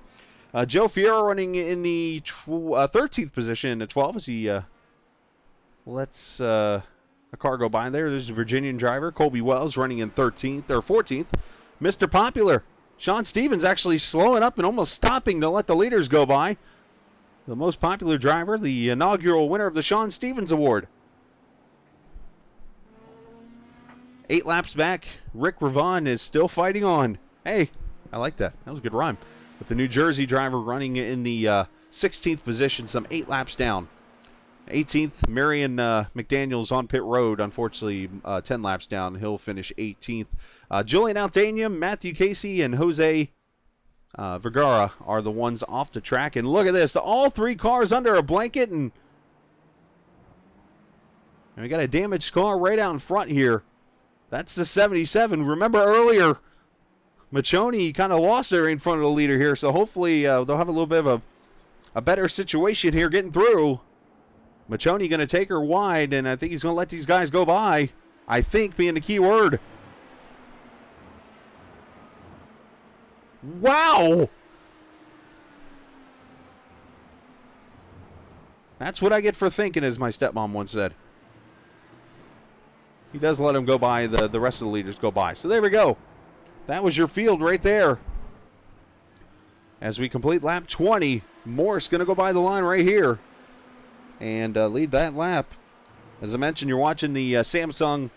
S1: Joe Fiero running in the 13th position in the 12 as he lets a car go by there. There's a Virginian driver, Colby Wells, running in 13th or 14th. Mr. Popular, Sean Stevens, actually slowing up and almost stopping to let the leaders go by. The most popular driver, the inaugural winner of the Sean Stevens Award. 8 laps back, Rick Ravon is still fighting on. Hey, I like that. That was a good rhyme. With the New Jersey driver running in the 16th position, some 8 laps down. 18th, Marion McDaniels on pit road, unfortunately 10 laps down. He'll finish 18th. Julian Aldana, Matthew Casey, and Jose Vergara are the ones off the track. And look at this, all 3 cars under a blanket, and we got a damaged car right out in front here. That's the 77. Remember earlier, Machoni kind of lost there in front of the leader here, so hopefully they'll have a little bit of a better situation here getting through. Machoni going to take her wide, and I think he's going to let these guys go by. I think being the key word. Wow! That's what I get for thinking, as my stepmom once said. He does let him go by, the rest of the leaders go by. So there we go. That was your field right there. As we complete lap 20, Morris going to go by the line right here and lead that lap. As I mentioned, you're watching the Samsung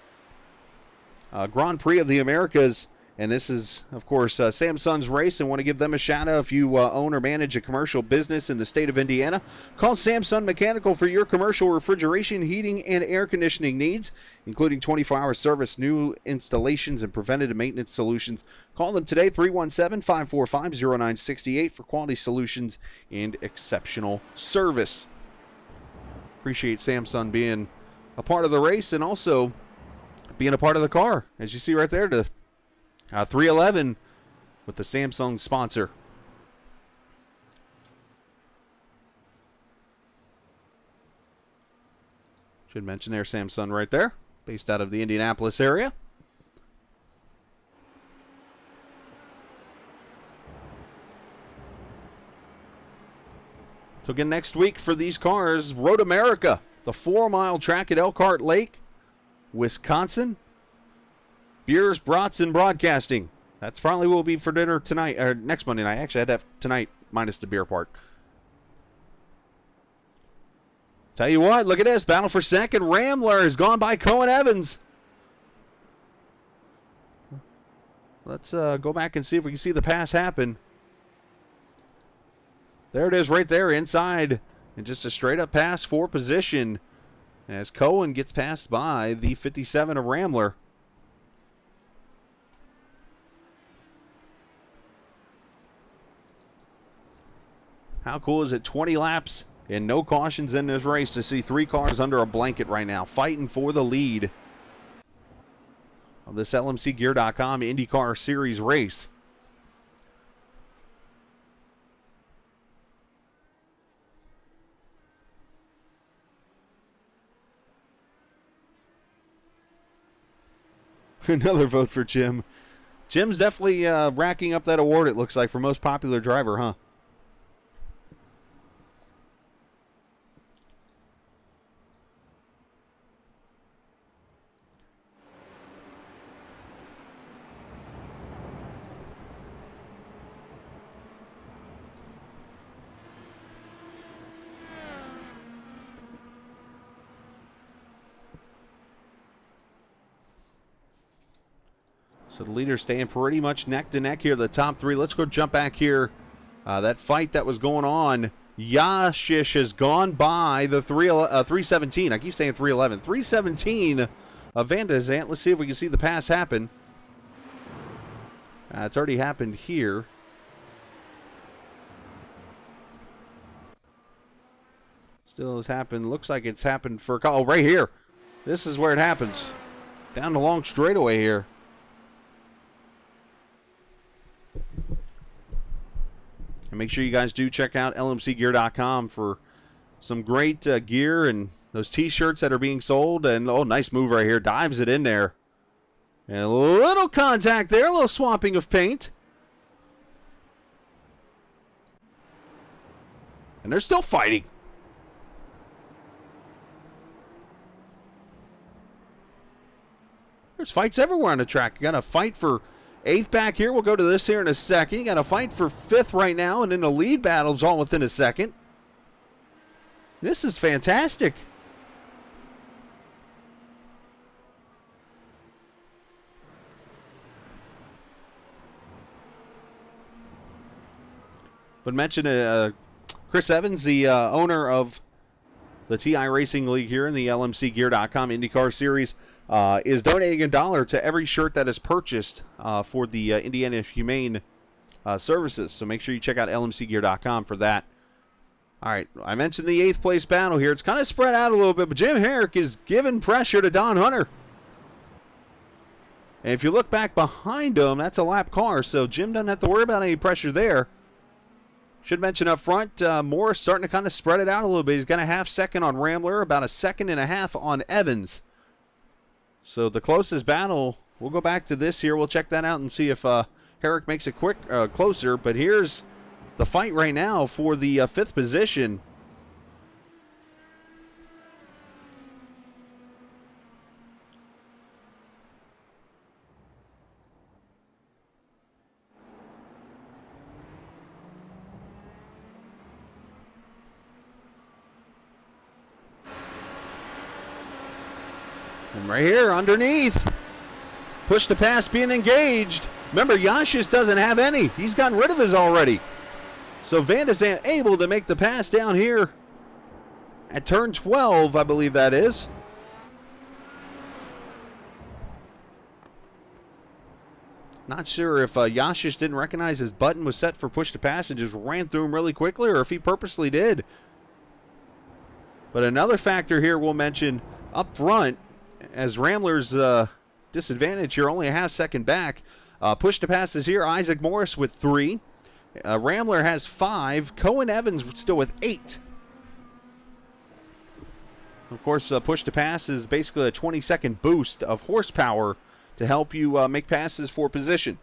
S1: Grand Prix of the Americas. And this is, of course, Samsun's race, and want to give them a shout out. If you own or manage a commercial business in the state of Indiana, call Samsun Mechanical for your commercial refrigeration, heating, and air conditioning needs, including 24-hour service, new installations, and preventative maintenance solutions. Call them today, 317-545-0968 for quality solutions and exceptional service. Appreciate Samsun being a part of the race and also being a part of the car. As you see right there, the 311 with the Samsung sponsor. Should mention there Samsung right there, based out of the Indianapolis area. So again, next week for these cars, Road America, the 4-mile track at Elkhart Lake, Wisconsin. Beers, brats, and broadcasting. That's probably what will be for dinner tonight, or next Monday night. Actually, I'd have tonight minus the beer part. Tell you what, look at this. Battle for second. Rambler has gone by Cohen Evans. Let's go back and see if we can see the pass happen. There it is right there inside. And just a straight up pass for position as Cohen gets passed by the 57 of Rambler. How cool is it? 20 laps and no cautions in this race to see 3 cars under a blanket right now, fighting for the lead of this LMCgear.com IndyCar Series race. Another vote for Jim. Jim's definitely racking up that award, it looks like, for most popular driver, huh? So the leaders staying pretty much neck to neck here, the top three. Let's go jump back here. That fight that was going on, Yashish has gone by the 317. I keep saying 311. 317 of Van de Zandt. Let's see if we can see the pass happen. It's already happened here. Still has happened. Looks like it's happened for... Oh, right here. This is where it happens. Down the long straightaway here. And make sure you guys do check out lmcgear.com for some great gear and those t-shirts that are being sold. And, oh, nice move right here. Dives it in there. And a little contact there. A little swamping of paint. And they're still fighting. There's fights everywhere on the track. You got to fight for 8th back here. We'll go to this here in a second. You got to fight for 5th right now, and then the lead battle's all within a second. This is fantastic. But mention Chris Evans, the owner of the TI Racing League here in the LMCgear.com IndyCar Series, is donating $1 to every shirt that is purchased for the Indiana Humane services. So make sure you check out lmcgear.com for that. All right, I mentioned the 8th place battle here. It's kind of spread out a little bit, but Jim Herrick is giving pressure to Don Hunter. And if you look back behind him, that's a lap car, so Jim doesn't have to worry about any pressure there. Should mention up front, Morris starting to kind of spread it out a little bit. He's got a half second on Rambler, about a second and a half on Evans. So the closest battle, we'll go back to this here. We'll check that out and see if Herrick makes it quick closer. But here's the fight right now for the 5th position. And right here, underneath, push to pass being engaged. Remember, Yashis doesn't have any. He's gotten rid of his already. So Van de Zandt able to make the pass down here at turn 12, I believe that is. Not sure if Yashis didn't recognize his button was set for push to pass and just ran through him really quickly, or if he purposely did. But another factor here we'll mention up front, as Rambler's disadvantage here, only a half second back. Push to passes here, Isaac Morris with 3. Rambler has 5. Cohen Evans still with 8. Of course, push to pass is basically a 20-second boost of horsepower to help you make passes for position.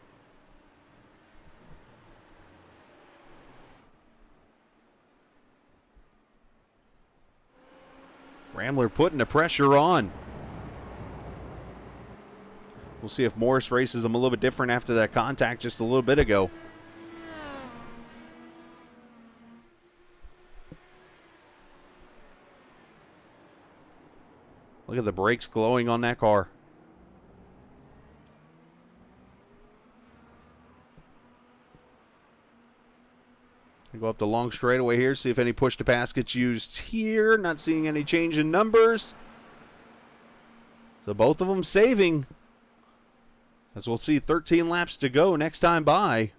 S1: Rambler putting the pressure on. We'll see if Morris races him a little bit different after that contact just a little bit ago. Look at the brakes glowing on that car. Go up the long straightaway here, see if any push to pass gets used here. Not seeing any change in numbers. So both of them saving. As we'll see 13 laps to go next time by.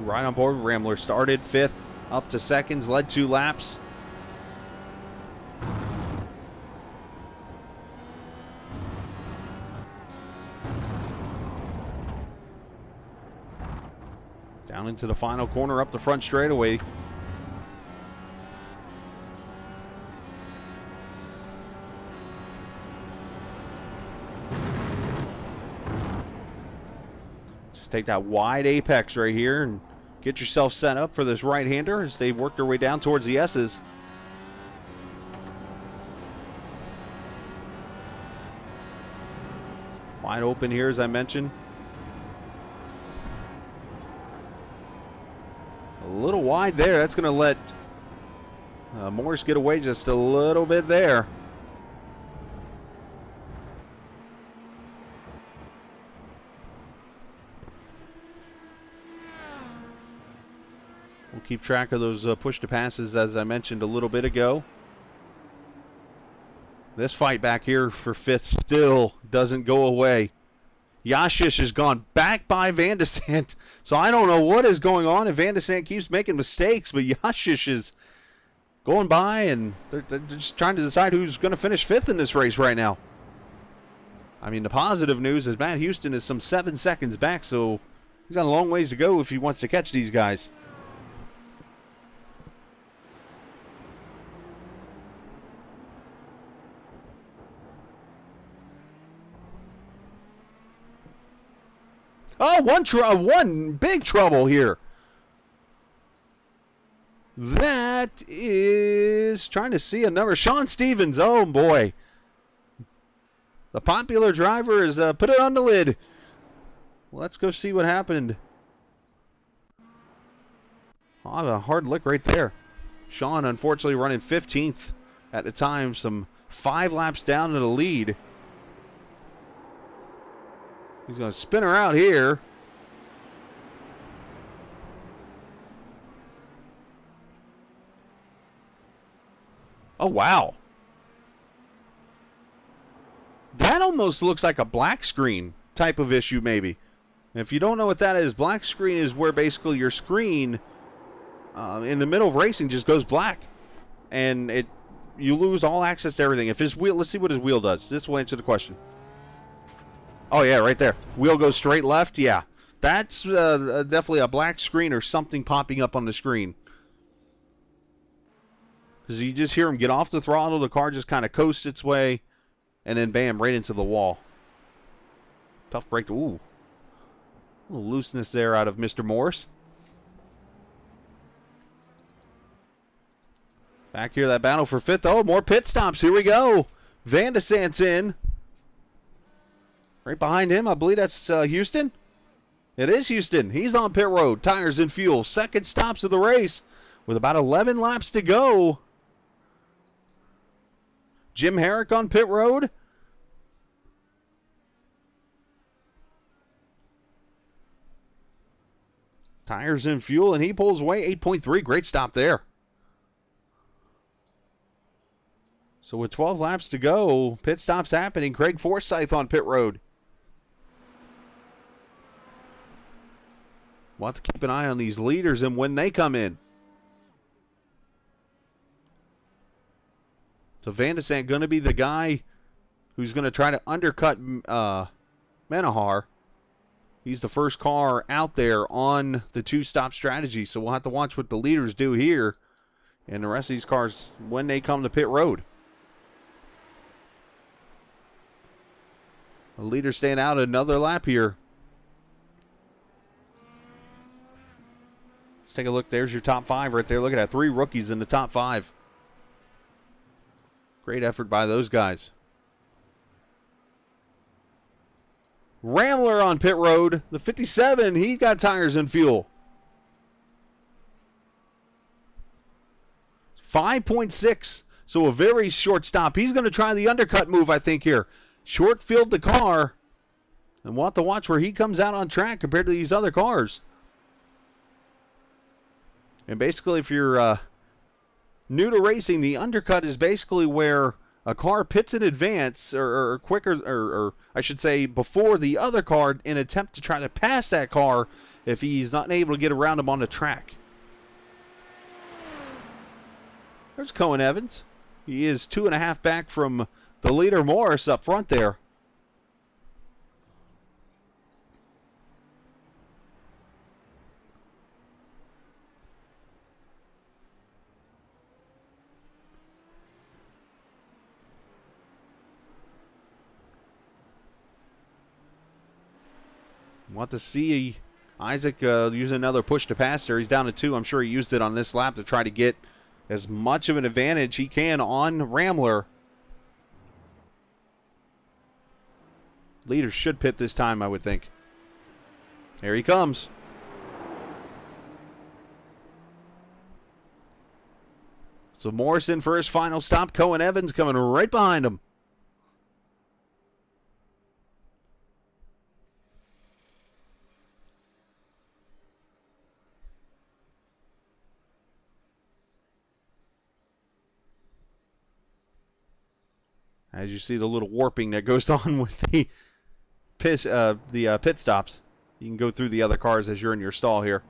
S1: Right on board. Rambler started 5th, up to seconds, led 2 laps. Down into the final corner, up the front straightaway. Just take that wide apex right here and get yourself set up for this right-hander as they work their way down towards the S's. Wide open here, as I mentioned. A little wide there. That's going to let Morris get away just a little bit there. We'll keep track of those push to passes, as I mentioned a little bit ago. This fight back here for fifth still doesn't go away. Yashish has gone back by Van de Sant. So I don't know what is going on, and Van de Sant keeps making mistakes, but Yashish is going by, and they're just trying to decide who's going to finish fifth in this race right now. I mean, the positive news is Matt Houston is some 7 seconds back, so he's got a long ways to go if he wants to catch these guys. Oh, one big trouble here. That is trying to see a number. Sean Stevens. Oh, boy. The popular driver has put it on the lid. Let's go see what happened. Oh, a hard lick right there. Sean, unfortunately, running 15th at the time. Some 5 laps down to the lead. He's going to spin her out here. Oh, wow. That almost looks like a black screen type of issue, maybe. And if you don't know what that is, black screen is where basically your screen in the middle of racing just goes black. And you lose all access to everything. If his wheel, let's see what his wheel does. This will answer the question. Oh, yeah, right there. Wheel goes straight left. Yeah, that's definitely a black screen or something popping up on the screen. Because you just hear him get off the throttle, the car just kind of coasts its way, and then bam, right into the wall. Tough break. Ooh. A little looseness there out of Mr. Morris. Back here, that battle for fifth. Oh, more pit stops. Here we go. Van de Sant's in. Right behind him, I believe that's Houston. It is Houston. He's on pit road. Tires and fuel. Second stops of the race with about 11 laps to go. Jim Herrick on pit road. Tires and fuel, and he pulls away 8.3. Great stop there. So with 12 laps to go, pit stops happening. Craig Forsyth on pit road. We'll have to keep an eye on these leaders and when they come in. So Van de Sant going to be the guy who's going to try to undercut Menahar. He's the first car out there on the two-stop strategy, so we'll have to watch what the leaders do here and the rest of these cars when they come to pit road. The leader staying out another lap here. Let's take a look. There's your top 5 right there. Look at that. 3 rookies in the top 5. Great effort by those guys. Ramler on pit road. The 57, he's got tires and fuel. 5.6, so a very short stop. He's going to try the undercut move, I think, here. Short field the car. And we'll have to watch where he comes out on track compared to these other cars. And basically, if you're new to racing, the undercut is basically where a car pits in advance or quicker, or I should say before the other car in an attempt to try to pass that car if he's not able to get around him on the track. There's Cohen Evans. He is 2.5 back from the leader Morris up front there. Want to see Isaac use another push to pass there. He's down to 2. I'm sure he used it on this lap to try to get as much of an advantage he can on Ramler. Leaders should pit this time, I would think. Here he comes. So Morrison for his final stop. Cohen Evans coming right behind him. As you see the little warping that goes on with the pit stops. You can go through the other cars as you're in your stall here.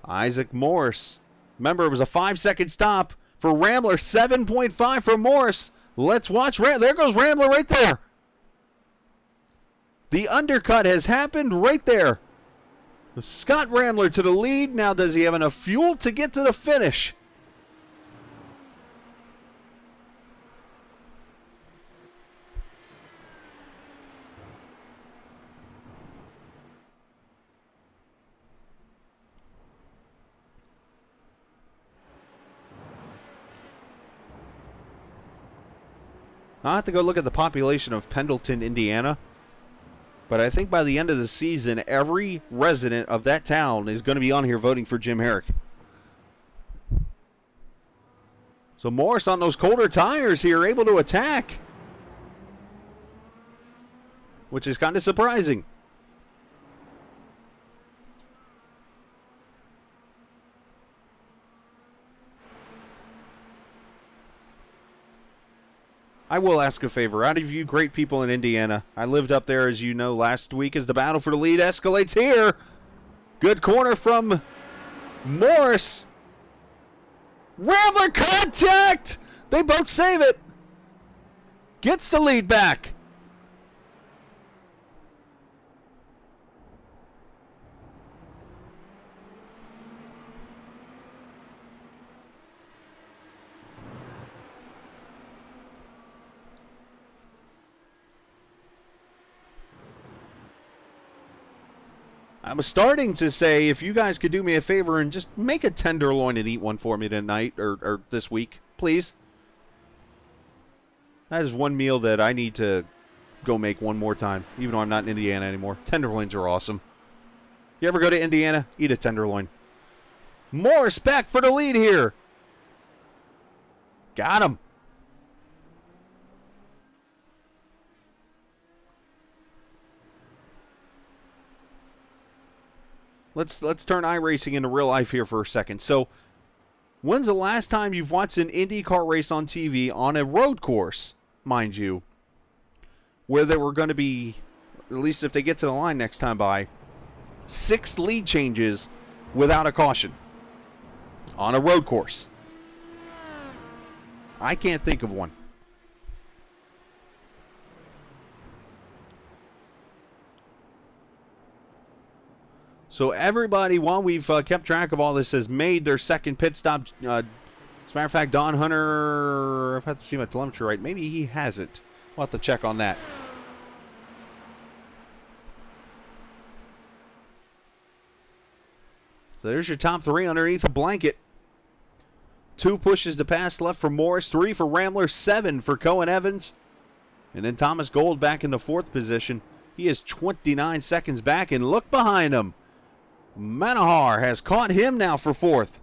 S1: Isaac Morse. Remember, it was a 5-second stop for Rambler. 7.5 for Morse. Let's watch. There goes Rambler right there. The undercut has happened right there. Scott Rambler to the lead. Now, does he have enough fuel to get to the finish? I'll have to go look at the population of Pendleton, Indiana. But I think by the end of the season, every resident of that town is going to be on here voting for Jim Herrick. So Morris on those colder tires here, able to attack. Which is kind of surprising. I will ask a favor. Out of you great people in Indiana, I lived up there, as you know, last week as the battle for the lead escalates here. Good corner from Morris. Rambler contact! They both save it. Gets the lead back. I was starting to say, if you guys could do me a favor and just make a tenderloin and eat one for me tonight, or this week, please. That is one meal that I need to go make one more time, even though I'm not in Indiana anymore. Tenderloins are awesome. You ever go to Indiana? Eat a tenderloin. Morris back for the lead here. Got him. Let's turn iRacing into real life here for a second. So, when's the last time you've watched an IndyCar race on TV on a road course, mind you, where there were going to be, at least if they get to the line next time by, 6 lead changes without a caution on a road course? I can't think of one. So everybody, while we've kept track of all this, has made their second pit stop. As a matter of fact, Don Hunter, I've had to see my telemetry right. Maybe he hasn't. We'll have to check on that. So there's your top 3 underneath a blanket. 2 pushes to pass left for Morris, 3 for Rambler, 7 for Cohen Evans. And then Thomas Gold back in the 4th position. He is 29 seconds back, and look behind him. Manahar has caught him now for 4th.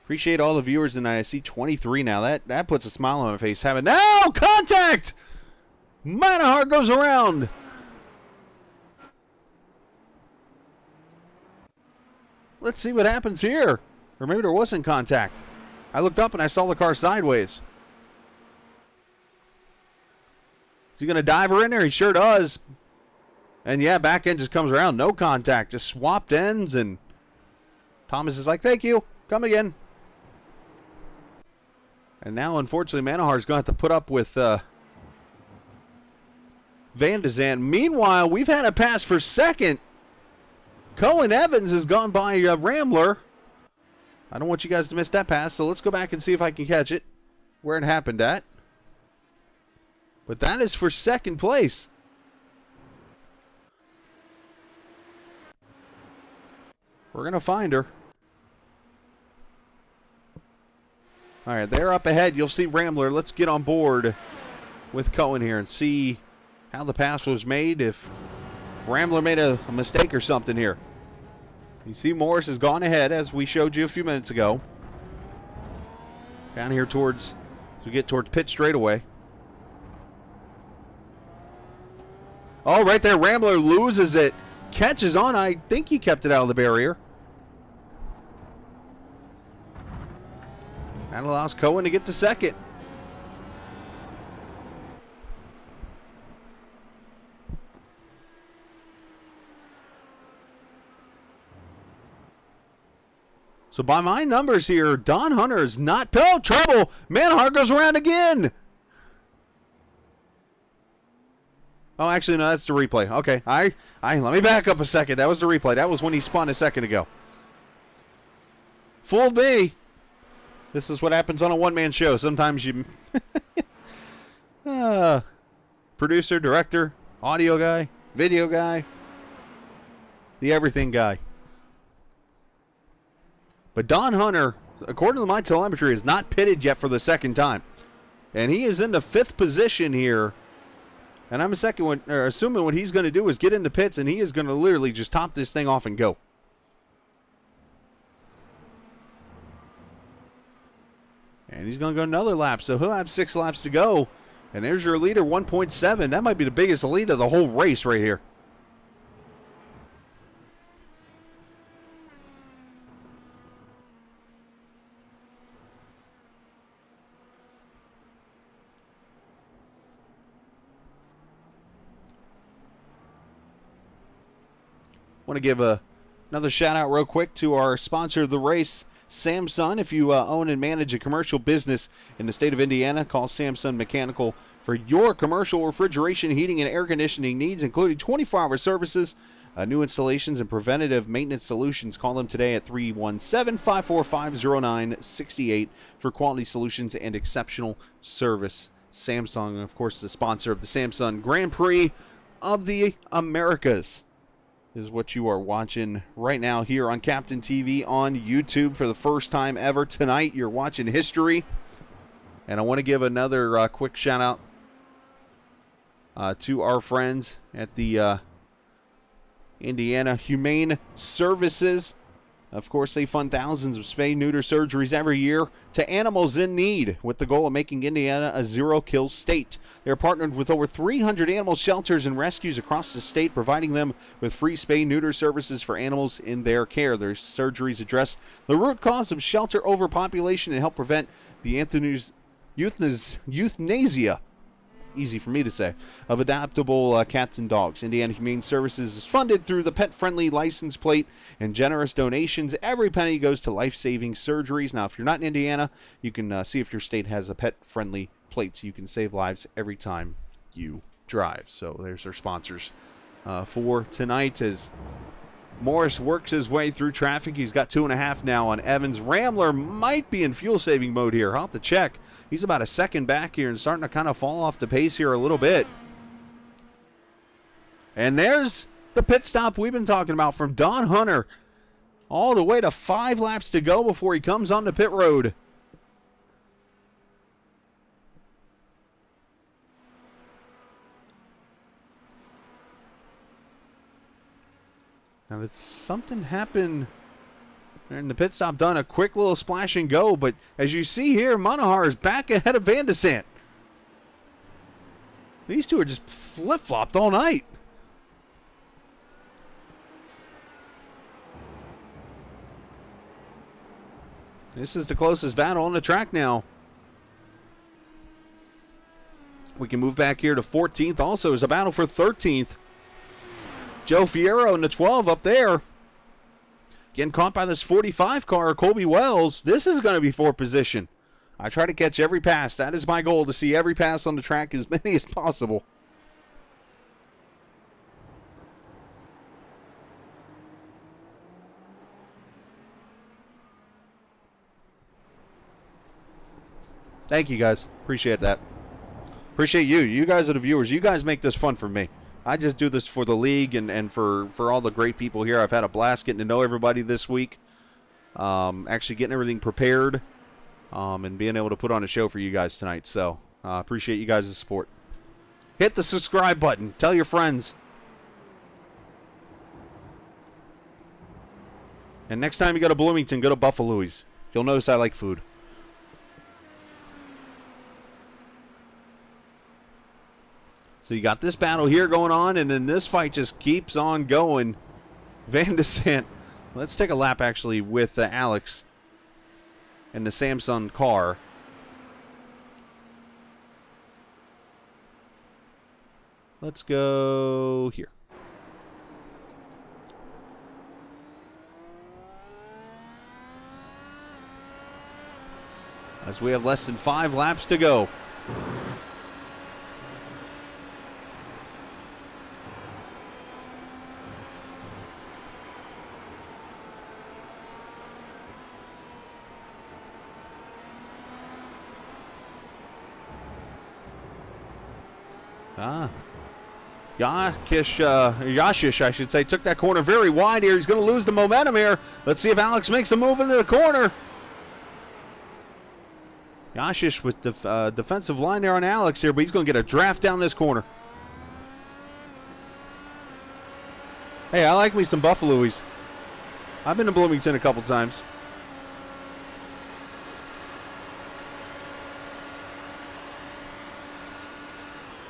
S1: Appreciate all the viewers tonight. I see 23 now. That puts a smile on my face. Having now contact! Manahar goes around. Let's see what happens here. Or maybe there wasn't contact. I looked up and I saw the car sideways. Is he going to dive her in there? He sure does. And yeah, back end just comes around. No contact. Just swapped ends. And Thomas is like, thank you. Come again. And now, unfortunately, Manahar's going to have to put up with Van de Zandt. Meanwhile, we've had a pass for second. Cohen Evans has gone by Rambler. I don't want you guys to miss that pass, so let's go back and see if I can catch it, where it happened at. But that is for second place. We're going to find her. All right, they're up ahead. You'll see Rambler. Let's get on board with Cohen here and see how the pass was made, if Rambler made a mistake or something here. You see Morris has gone ahead, as we showed you a few minutes ago. Down here as we get towards pit straightaway. Oh, right there, Rambler loses it. Catches on. I think he kept it out of the barrier. That allows Cohen to get to second. So by my numbers here, Don Hunter is not... Oh, trouble! Manhart goes around again! Oh, actually, no, that's the replay. Okay, let me back up a second. That was the replay. That was when he spun a second ago. Fooled me. This is what happens on a one-man show. Sometimes you... producer, director, audio guy, video guy, the everything guy. But Don Hunter, according to my telemetry, is not pitted yet for the second time. And he is in the 5th position here. And I'm assuming what he's going to do is get into pits, and he is going to literally just top this thing off and go. And he's going to go another lap, so he'll have 6 laps to go. And there's your leader, 1.7. That might be the biggest lead of the whole race right here. Want to give another shout out real quick to our sponsor of the race, Samsun. If you own and manage a commercial business in the state of Indiana, call Samsun Mechanical for your commercial refrigeration, heating, and air conditioning needs, including 24-hour services, new installations, and preventative maintenance solutions. Call them today at 317-545-0968 for quality solutions and exceptional service. Samsung, of course, the sponsor of the Samsun Grand Prix of the Americas, is what you are watching right now here on Captain TV on YouTube for the first time ever. Tonight, you're watching history. And I want to give another quick shout out to our friends at the Indiana Humane Services. Of course, they fund thousands of spay-neuter surgeries every year to animals in need, with the goal of making Indiana a zero-kill state. They're partnered with over 300 animal shelters and rescues across the state, providing them with free spay-neuter services for animals in their care. Their surgeries address the root cause of shelter overpopulation and help prevent the euthanasia, easy for me to say, of adoptable cats and dogs. Indiana Humane Services is funded through the pet-friendly license plate and generous donations. Every penny goes to life-saving surgeries. Now, if you're not in Indiana, you can see if your state has a pet-friendly plate, so you can save lives every time you drive. So there's our sponsors for tonight. As Morris works his way through traffic, he's got 2.5 now on Evans. Rambler might be in fuel-saving mode here. I'll have to check. He's about a second back here and starting to kind of fall off the pace here a little bit. And there's the pit stop we've been talking about from Don Hunter. All the way to 5 laps to go before he comes onto pit road. Now, if something happened and the pit stop done, a quick little splash and go, but as you see here, Monahar is back ahead of Van de Sant. These two are just flip-flopped all night. This is the closest battle on the track now. We can move back here to 14th. Also is a battle for 13th. Joe Fierro in the 12 up there. Getting caught by this 45 car, Colby Wells. This is going to be 4th position. I try to catch every pass. That is my goal, to see every pass on the track, as many as possible. Thank you, guys. Appreciate that. Appreciate you. You guys are the viewers. You guys make this fun for me. I just do this for the league and for all the great people here. I've had a blast getting to know everybody this week. Actually getting everything prepared and being able to put on a show for you guys tonight. So appreciate you guys' support. Hit the subscribe button. Tell your friends. And next time you go to Bloomington, go to Buffalo's. You'll notice I like food. So you got this battle here going on, and then this fight just keeps on going. Van de Sant. Let's take a lap, actually, with Alex and the Samsun car. Let's go here. As we have less than 5 laps to go. Yashish, I should say, took that corner very wide here. He's going to lose the momentum here. Let's see if Alex makes a move into the corner. Yashish with the defensive line there on Alex here, but he's going to get a draft down this corner. Hey, I like me some Buffalo's. I've been to Bloomington a couple times.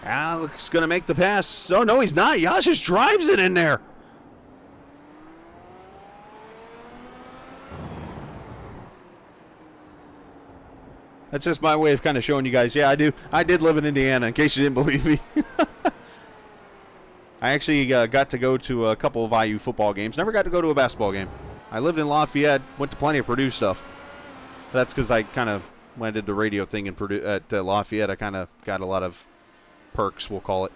S1: Alex going to make the pass. Oh, no, he's not. Yashish drives it in there. That's just my way of kind of showing you guys. Yeah, I did live in Indiana, in case you didn't believe me. I actually got to go to a couple of IU football games. Never got to go to a basketball game. I lived in Lafayette, went to plenty of Purdue stuff. That's because I kind of, when I did the radio thing in Purdue, at Lafayette, I kind of got a lot of perks, we'll call it.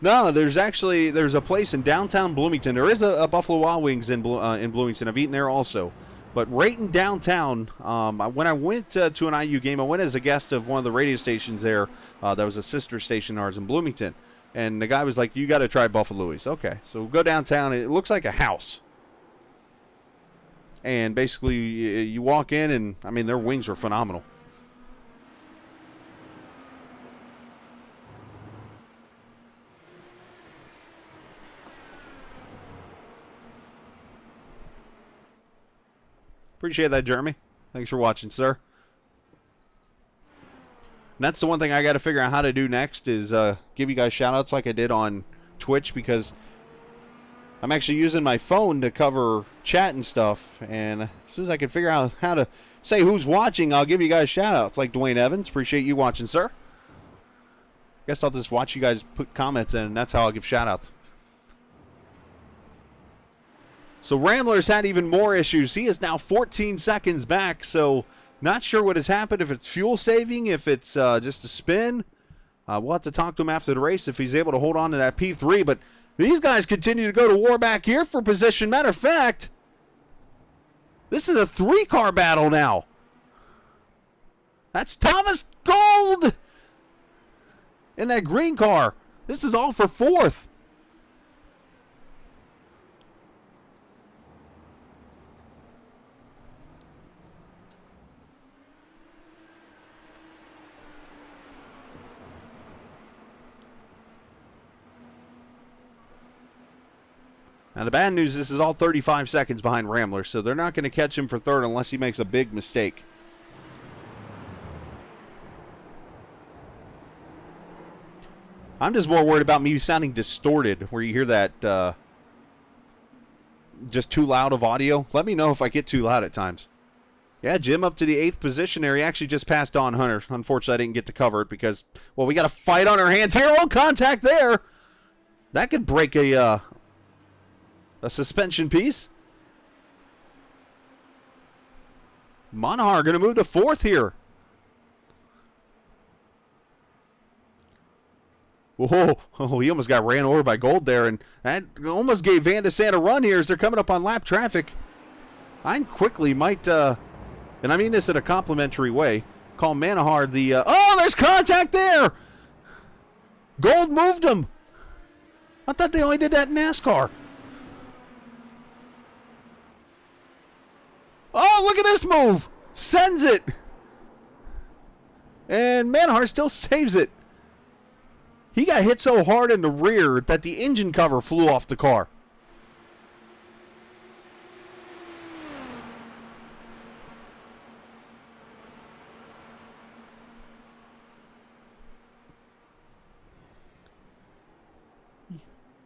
S1: No, there's a place in downtown Bloomington. There is a Buffalo Wild Wings in Bloomington. I've eaten there also. But right in downtown, when I went to an IU game, I went as a guest of one of the radio stations there. That was a sister station of ours in Bloomington. And the guy was like, you got to try Buffalo's. Okay, so we'll go downtown. It looks like a house. And basically, you walk in, and, I mean, their wings were phenomenal. Appreciate that, Jeremy. Thanks for watching, sir. And that's the one thing I got to figure out how to do next is give you guys shout-outs like I did on Twitch, because I'm actually using my phone to cover chat and stuff, and as soon as I can figure out how to say who's watching, I'll give you guys shout-outs, like Dwayne Evans. Appreciate you watching, sir. Guess I'll just watch you guys put comments in, and that's how I'll give shout-outs. So Rambler's had even more issues. He is now 14 seconds back, so not sure what has happened, if it's fuel saving, if it's just a spin. We'll have to talk to him after the race if he's able to hold on to that P3, but these guys continue to go to war back here for position. Matter of fact, this is a 3-car battle now. That's Thomas Gold in that green car. This is all for 4th. Now, the bad news, this is all 35 seconds behind Rambler, so they're not going to catch him for 3rd unless he makes a big mistake. I'm just more worried about me sounding distorted, where you hear that just too loud of audio. Let me know if I get too loud at times. Yeah, Jim up to the 8th position there. He actually just passed Don Hunter. Unfortunately, I didn't get to cover it because, well, we got a fight on our hands here. Oh, contact there. That could break a suspension piece. Monahar going to move to 4th here. Whoa, oh, he almost got ran over by Gold there, and that almost gave Van de Sant a run here as they're coming up on lap traffic. I quickly might, and I mean this in a complimentary way, call Manahar the... oh, there's contact there! Gold moved him. I thought they only did that in NASCAR. Oh, look at this move. Sends it. And Manahar still saves it. He got hit so hard in the rear that the engine cover flew off the car.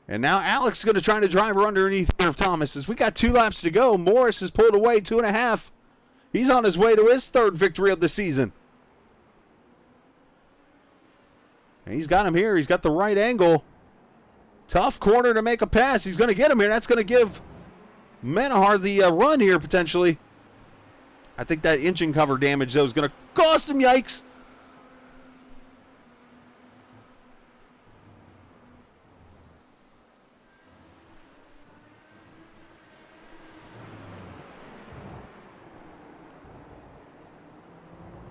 S1: And now Alex is going to try to drive her underneath of Thomas. As we got 2 laps to go, Morris has pulled away 2.5. He's on his way to his 3rd victory of the season. And he's got him here. He's got the right angle. Tough corner to make a pass. He's going to get him here. That's going to give Manahar the run here, potentially. I think that engine cover damage, though, is going to cost him. Yikes.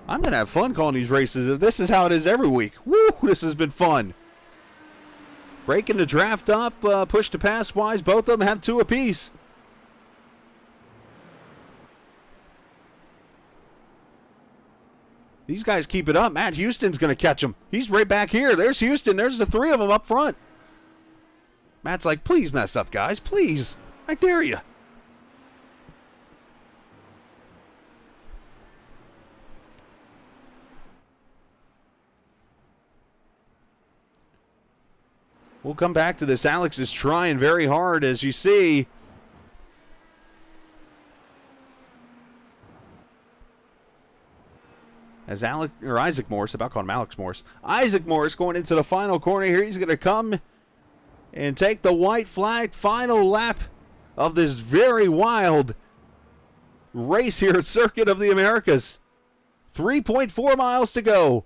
S1: I'm going to have fun calling these races. If this is how it is every week. Woo, this has been fun. Breaking the draft up, push to pass wise. Both of them have 2 apiece. These guys keep it up. Matt Houston's going to catch him. He's right back here. There's Houston. There's the 3 of them up front. Matt's like, please mess up, guys. Please. I dare you. We'll come back to this. Alex is trying very hard, as you see. As Isaac Morris, about calling him Alex Morris. Isaac Morris going into the final corner here. He's going to come and take the white flag. Final lap of this very wild race here at Circuit of the Americas. 3.4 miles to go.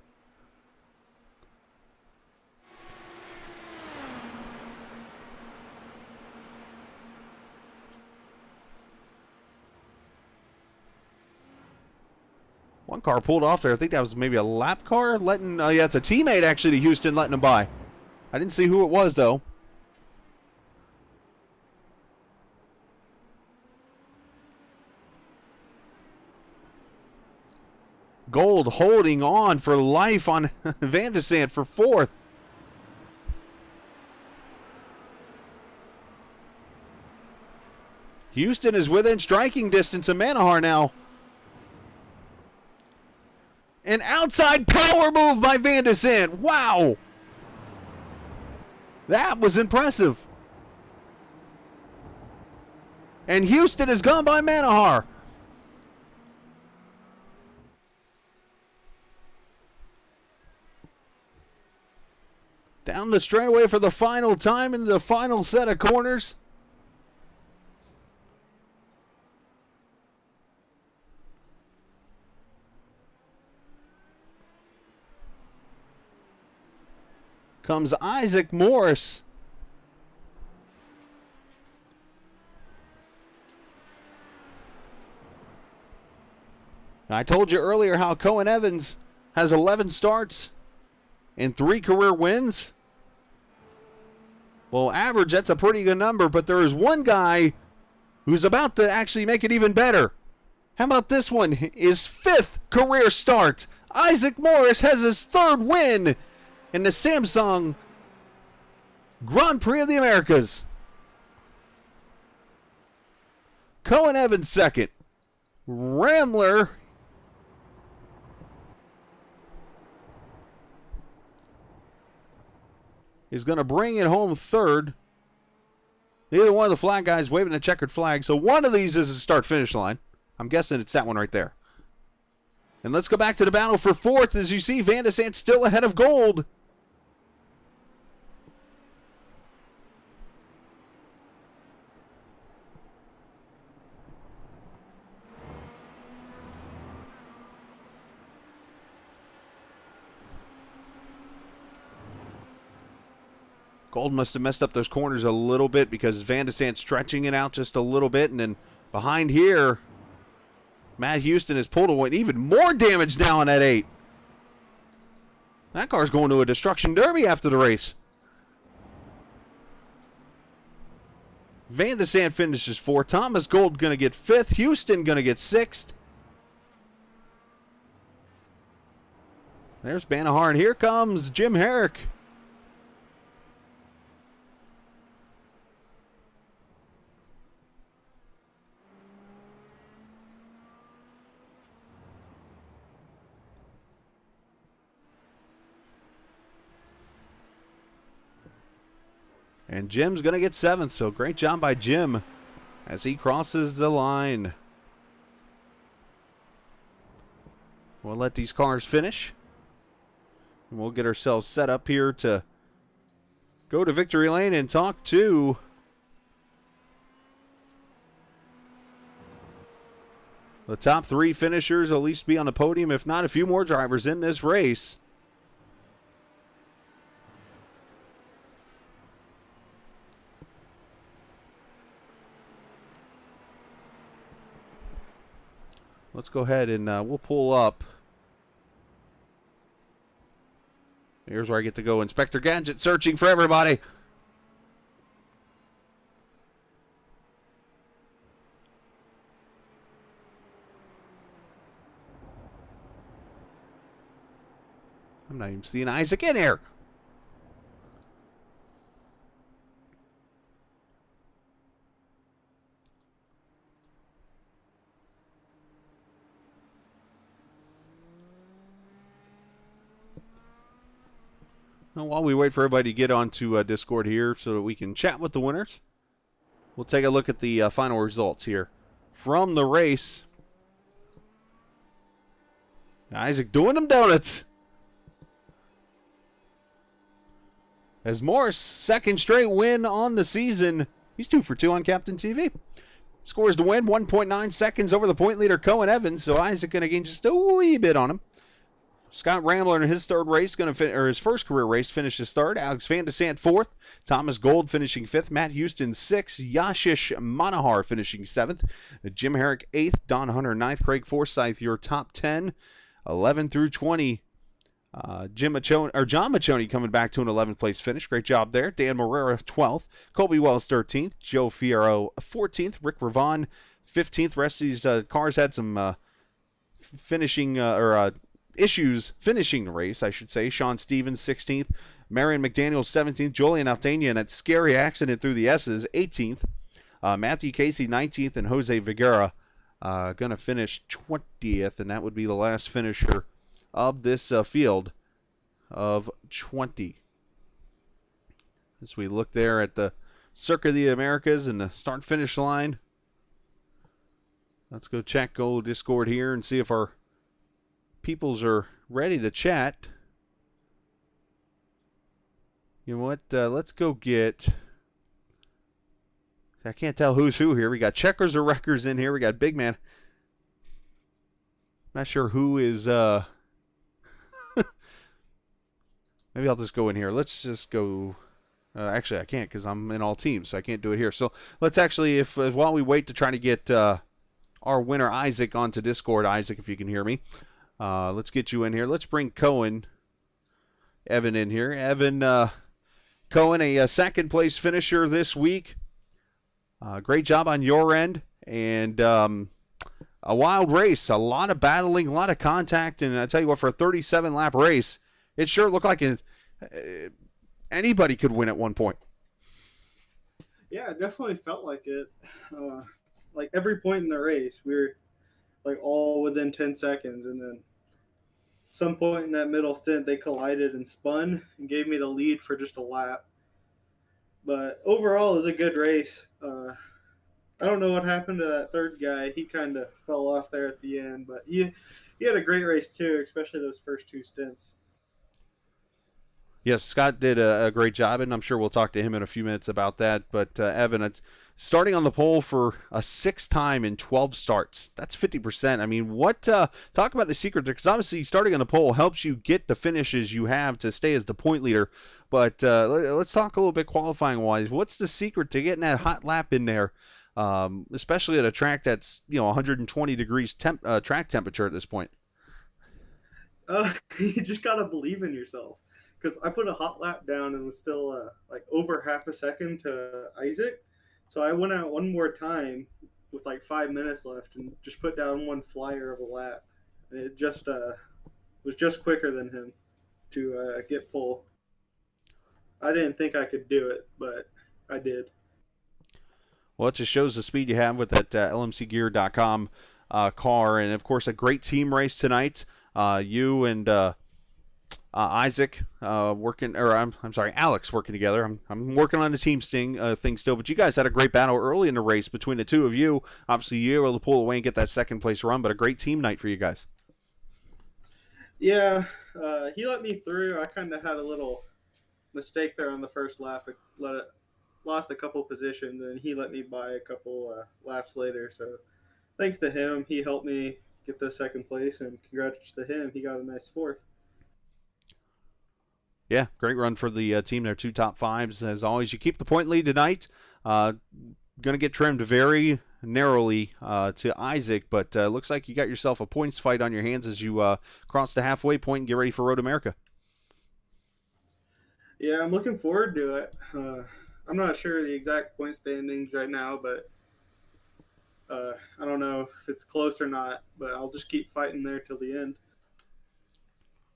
S1: One car pulled off there. I think that was maybe a lap car letting... yeah, it's a teammate actually to Houston letting him by. I didn't see who it was, though. Gold holding on for life on Van de Sant for 4th. Houston is within striking distance of Manahar now. An outside power move by Van de Sant. Wow. That was impressive. And Houston is gone by Manahar. Down the straightaway for the final time into the final set of corners. Comes Isaac Morris. I told you earlier how Cohen Evans has 11 starts and 3 career wins. Well, average, that's a pretty good number, but there is one guy who's about to actually make it even better. How about this one? His 5th career start. Isaac Morris has his 3rd win in the Samsun Grand Prix of the Americas. Cohen Evans 2nd. Ramler is going to bring it home 3rd. Neither one of the flag guys waving a checkered flag, so one of these is a start-finish line. I'm guessing it's that one right there. And let's go back to the battle for 4th. As you see, Van de Sant still ahead of Gold. Gold must have messed up those corners a little bit because Van de Sant stretching it out just a little bit. And then behind here, Matt Houston has pulled away even more damage now on that 8. That car's going to a destruction derby after the race. Van de Sande finishes 4th. Thomas Gold going to get 5th. Houston going to get 6th. There's Banahar, and here comes Jim Herrick. And Jim's going to get 7th, so great job by Jim as he crosses the line. We'll let these cars finish. And we'll get ourselves set up here to go to victory lane and talk to the top 3 finishers, at least be on the podium, if not a few more drivers in this race. Let's go ahead and we'll pull up. Here's where I get to go. Inspector Gadget searching for everybody. I'm not even seeing Isaac in here. Now, while we wait for everybody to get onto Discord here so that we can chat with the winners, we'll take a look at the final results here from the race. Isaac doing them donuts. As Morris, 2nd straight win on the season. He's 2 for 2 on Captain TV. Scores to win, 1.9 seconds over the point leader Cohen Evans, so Isaac going to gain just a wee bit on him. Scott Rambler in his 3rd race, his first career race, finishes 3rd. Alex Van de Sande 4th. Thomas Gold finishing 5th. Matt Houston 6th. Yashish Manahar finishing 7th. Jim Herrick 8th. Don Hunter 9th. Craig Forsyth, your top 10, 11 through 20. John Machoni coming back to an 11th place finish. Great job there. Dan Morera 12th. Colby Wells 13th. Joe Fierro 14th. Rick Ravon 15th. Rest of these cars had some issues finishing the race, I should say. Sean Stevens, 16th. Marion McDaniel, 17th. Julian Altania in that scary accident through the S's, 18th. Matthew Casey, 19th. And Jose Vigera going to finish 20th. And that would be the last finisher of this field of 20. As we look there at the Circuit of the Americas and the start-finish line. Let's go check Discord here and see if our peoples are ready to chat. You know what? Let's go get... I can't tell who's who here. We got Checkers or Wreckers in here. We got Big Man. Not sure who is... Maybe I'll just go in here. Let's just go... actually, I can't because I'm in all teams, so I can't do it here. So let's actually, while we wait to try to get our winner Isaac onto Discord, Isaac, if you can hear me, let's get you in here. Let's bring Cohen Evan in here. Evan Cohen, a 2nd place finisher this week. Great job on your end, and a wild race. A lot of battling, a lot of contact, and I tell you what, for a 37-lap race, it sure looked like anybody could win at one point.
S3: Yeah, it definitely felt like it. Like every point in the race, we were like all within 10 seconds, and then some point in that middle stint, they collided and spun and gave me the lead for just a lap. But overall, it was a good race. I don't know what happened to that 3rd guy. He kind of fell off there at the end, but he had a great race too, especially those first 2 stints.
S1: Yes, Scott did a great job, and I'm sure we'll talk to him in a few minutes about that. But Evan, starting on the pole for a 6th time in 12 starts, that's 50%. I mean, talk about the secret, because obviously starting on the pole helps you get the finishes you have to stay as the point leader. But let's talk a little bit qualifying-wise. What's the secret to getting that hot lap in there especially at a track that's 120 degrees track temperature at this point?
S3: You just gotta believe in yourself. Because I put a hot lap down and was still like over half a second to Isaac, so I went out one more time with like 5 minutes left and just put down one flyer of a lap, and it just was just quicker than him to get pole. I didn't think I could do it, but I did.
S1: Well, it just shows the speed you have with that lmcgear.com car, and of course a great team race tonight. You and Isaac working, or I'm sorry, Alex working together. I'm working on the team thing still, but you guys had a great battle early in the race between the two of you. Obviously, you were able to pull away and get that second place run, but a great team night for you guys.
S3: Yeah, he let me through. I kind of had a little mistake there on the first lap. Lost a couple positions, and he let me by a couple laps later. So thanks to him, he helped me get the second place, and congrats to him. He got a nice fourth.
S1: Yeah, great run for the team there. 2 top 5s as always. You keep the point lead tonight. Going to get trimmed very narrowly to Isaac, but looks like you got yourself a points fight on your hands as you cross the halfway point and get ready for Road America.
S3: Yeah, I'm looking forward to it. I'm not sure the exact point standings right now, but I don't know if it's close or not, but I'll just keep fighting there till the end.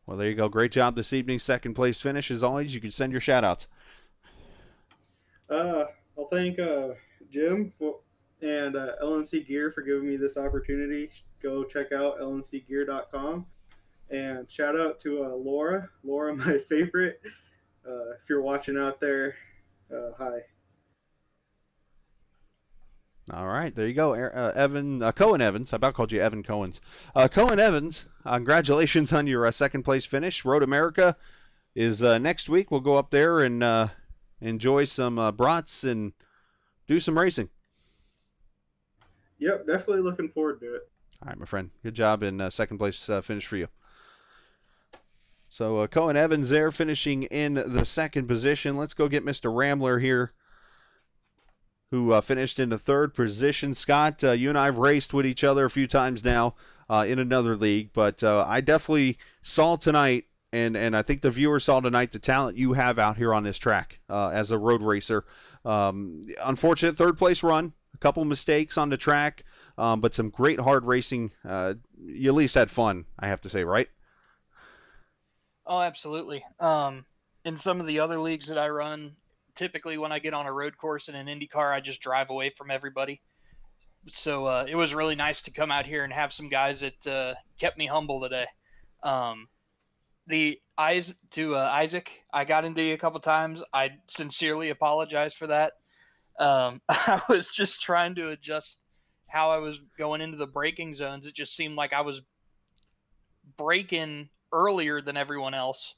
S1: Well, there you go. Great job this evening. Second place finish. As always, you can send your shout outs.
S3: I'll thank Jim and LMC Gear for giving me this opportunity. Go check out lmcgear.com. And shout out to Laura. Laura, my favorite. If you're watching out there, hi.
S1: All right, there you go. Cohen Evans. I about called you Evan Cohen's. Cohen Evans, congratulations on your second place finish. Road America is next week. We'll go up there and enjoy some brats and do some racing.
S3: Yep, definitely looking forward to it.
S1: All right, my friend. Good job in second place finish for you. So Cohen Evans there finishing in the second position. Let's go get Mr. Rambler here, who finished in the third position. Scott, you and I have raced with each other a few times now in another league, but I definitely saw tonight, and I think the viewers saw tonight, the talent you have out here on this track as a road racer. Unfortunate third place run, a couple mistakes on the track, but some great hard racing. You at least had fun, I have to say, right?
S4: Oh, absolutely. In some of the other leagues that I run, typically when I get on a road course in an IndyCar, I just drive away from everybody. So it was really nice to come out here and have some guys that kept me humble today. Isaac, I got into you a couple times. I sincerely apologize for that. I was just trying to adjust how I was going into the braking zones. It just seemed like I was braking earlier than everyone else,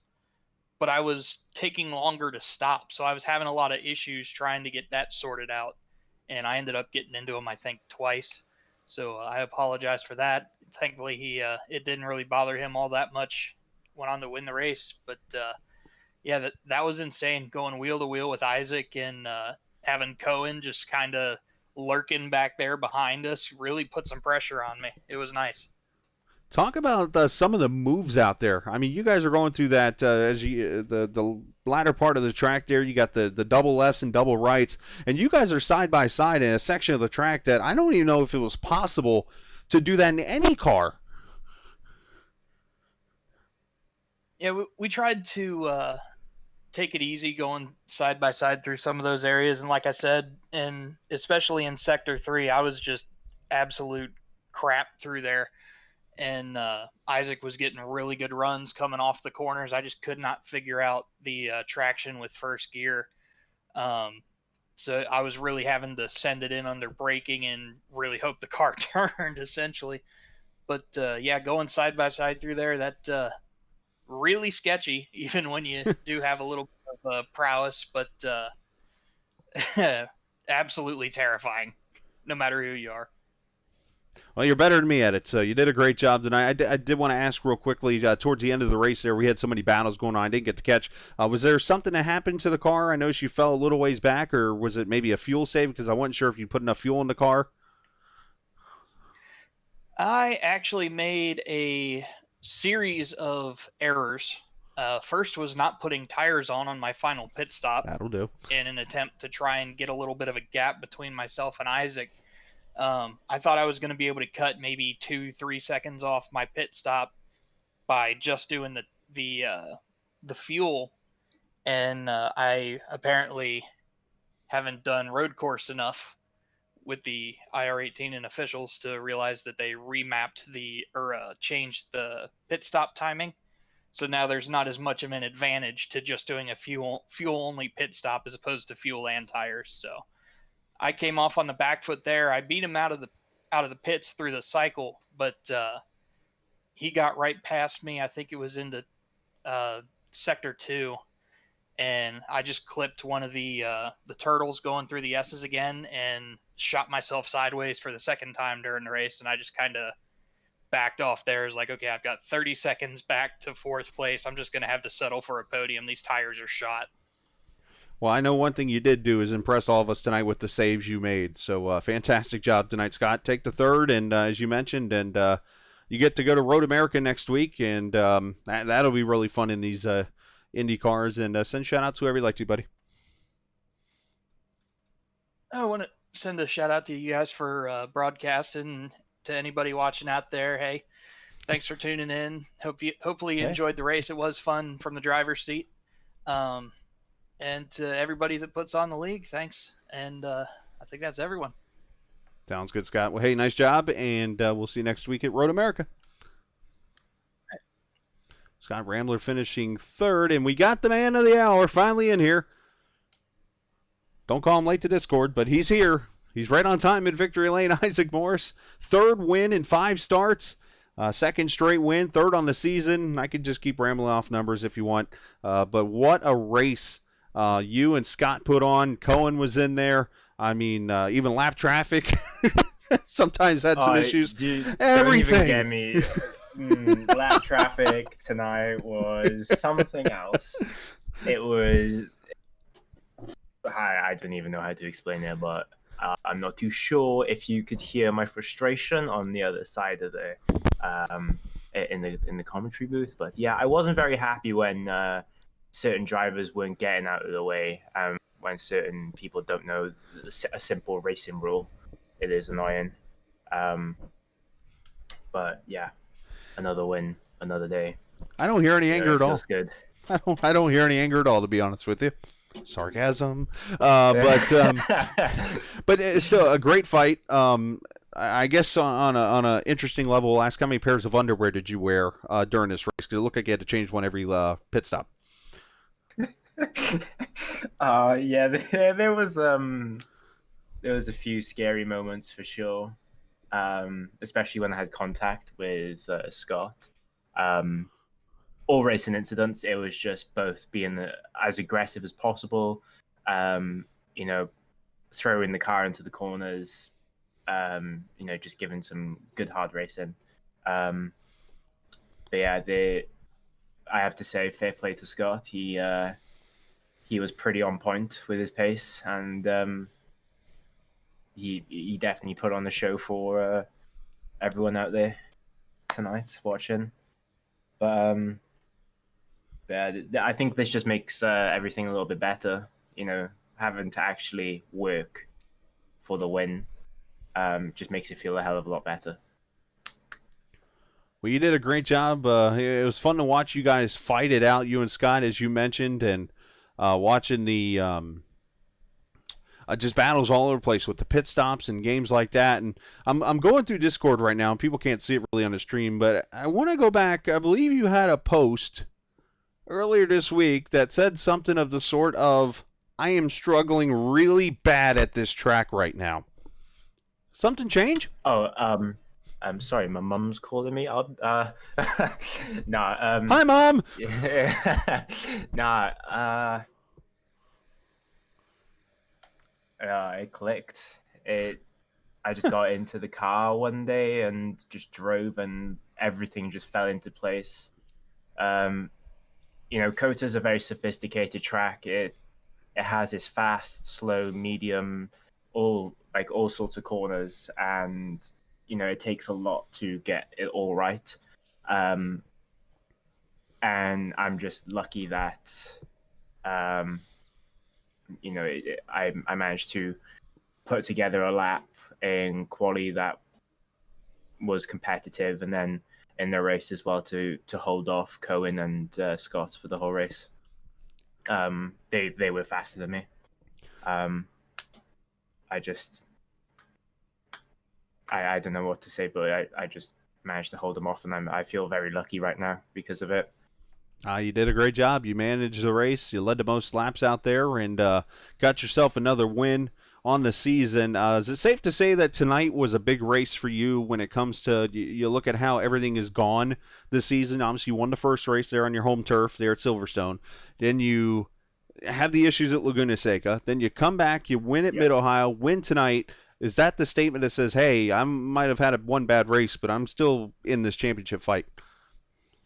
S4: but I was taking longer to stop. So I was having a lot of issues trying to get that sorted out. And I ended up getting into him, I think, twice. So I apologize for that. Thankfully, it didn't really bother him all that much. Went on to win the race. But, yeah, that was insane, going wheel to wheel with Isaac and having Cohen just kind of lurking back there behind us really put some pressure on me. It was nice.
S1: Talk about some of the moves out there. I mean, you guys are going through that the latter part of the track there. You got the double lefts and double rights, and you guys are side by side in a section of the track that I don't even know if it was possible to do that in any car.
S4: Yeah, we tried to take it easy going side by side through some of those areas, and like I said, and especially in Sector 3, I was just absolute crap through there. And Isaac was getting really good runs coming off the corners. I just could not figure out the traction with first gear. So I was really having to send it in under braking and really hope the car turned, essentially. But, yeah, going side by side through there, that really sketchy, even when you do have a little bit of prowess. But absolutely terrifying, no matter who you are.
S1: Well, you're better than me at it, so you did a great job tonight. I did want to ask real quickly, towards the end of the race there, we had so many battles going on, I didn't get to catch. Was there something that happened to the car? I noticed you fell a little ways back, or was it maybe a fuel save? Because I wasn't sure if you put enough fuel in the car.
S4: I actually made a series of errors. First was not putting tires on my final pit stop
S1: That'll do.
S4: in an attempt to try and get a little bit of a gap between myself and Isaac. I thought I was going to be able to cut maybe 2-3 seconds off my pit stop by just doing the fuel, and I apparently haven't done road course enough with the IR18 and officials to realize that they remapped changed the pit stop timing. So now there's not as much of an advantage to just doing a fuel only pit stop as opposed to fuel and tires. So I came off on the back foot there. I beat him out of the pits through the cycle, but he got right past me. I think it was into sector 2, and I just clipped one of the turtles going through the S's again and shot myself sideways for the second time during the race. And I just kind of backed off there. Is like, okay, I've got 30 seconds back to 4th place. I'm just going to have to settle for a podium. These tires are shot.
S1: Well, I know one thing you did do is impress all of us tonight with the saves you made. So fantastic job tonight, Scott. Take the 3rd, and as you mentioned, and you get to go to Road America next week, and that'll be really fun in these Indy cars. And send shout out to whoever you like to, buddy.
S4: I want to send a shout out to you guys for broadcasting. To anybody watching out there, hey, thanks for tuning in. Hopefully you enjoyed the race. It was fun from the driver's seat. And to everybody that puts on the league, thanks. And I think that's everyone.
S1: Sounds good, Scott. Well, hey, nice job, and we'll see you next week at Road America. Scott Rambler finishing 3rd, and we got the man of the hour finally in here. Don't call him late to Discord, but he's here. He's right on time at Victory Lane. Isaac Morris, 3rd win in 5 starts. 2nd straight win, 3rd on the season. I could just keep rambling off numbers if you want. But what a race you and Scott put on. Cohen was in there. I mean, even lap traffic sometimes had some issues. Everything.
S5: Don't even get me. Lap traffic tonight was something else. It was... I don't even know how to explain it, but I'm not too sure if you could hear my frustration on the other side of the in the commentary booth. But yeah, I wasn't very happy when certain drivers weren't getting out of the way. When certain people don't know a simple racing rule, it is annoying. But yeah, another win, another day.
S1: I don't hear any anger at all.
S5: Feels good.
S1: I don't hear any anger at all, to be honest with you. Sarcasm, but it's still a great fight. I guess on a interesting level. We'll ask, how many pairs of underwear did you wear during this race? Because it looked like you had to change one every pit stop.
S5: Yeah, there was a few scary moments for sure, especially when I had contact with Scott. All racing incidents, it was just both being as aggressive as possible, throwing the car into the corners, just giving some good hard racing. But yeah, I have to say, fair play to Scott. He was pretty on point with his pace, and he definitely put on the show for everyone out there tonight watching. But I think this just makes everything a little bit better. Having to actually work for the win just makes it feel a hell of a lot better.
S1: Well, you did a great job. It was fun to watch you guys fight it out, you and Scott, as you mentioned, and watching the just battles all over the place with the pit stops and games like that. And I'm going through Discord right now, and people can't see it really on the stream, but I want to go back. I believe you had a post earlier this week that said something of the sort of, I am struggling really bad at this track right now. Something change?
S5: Oh, I'm sorry, my mum's calling me. Nah.
S1: Hi, Mom.
S5: Nah. It clicked. I just got into the car one day and just drove, and everything just fell into place. Cota's a very sophisticated track. It has this fast, slow, medium, all sorts of corners, and it takes a lot to get it all right. And I'm just lucky that I managed to put together a lap in quali that was competitive, and then in the race as well to hold off Cohen and Scott for the whole race. They were faster than me. I don't know what to say, but I just managed to hold them off, and I feel very lucky right now because of it.
S1: You did a great job. You managed the race. You led the most laps out there, and got yourself another win on the season. Is it safe to say that tonight was a big race for you when it comes to, you look at how everything is gone this season? Obviously, you won the first race there on your home turf there at Silverstone. Then you have the issues at Laguna Seca. Then you come back, you win at Mid-Ohio, win tonight. Is that the statement that says, hey, I might have had one bad race, but I'm still in this championship fight?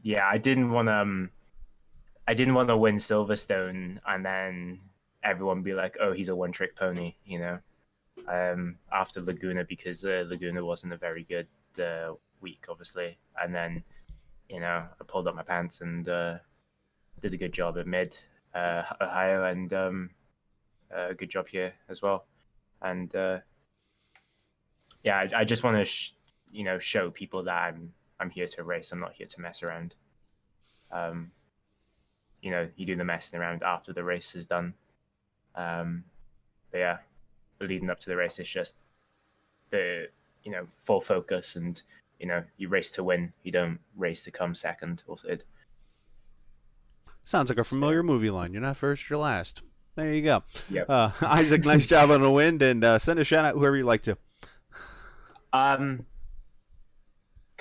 S5: Yeah, I didn't want to win Silverstone and then everyone be like, oh, he's a one-trick pony, after Laguna, because Laguna wasn't a very good week, obviously. And then, I pulled up my pants and did a good job at Mid-Ohio, and a good job here as well. And I just want to, show people that I'm here to race. I'm not here to mess around. You do the messing around after the race is done. But yeah, leading up to the race is just the, full focus, and, you race to win. You don't race to come second or third.
S1: Sounds like a familiar movie line. You're not first, you're last. There you go.
S5: Yep.
S1: Isaac, nice job on the win, and send a shout out whoever you'd like to.
S5: Can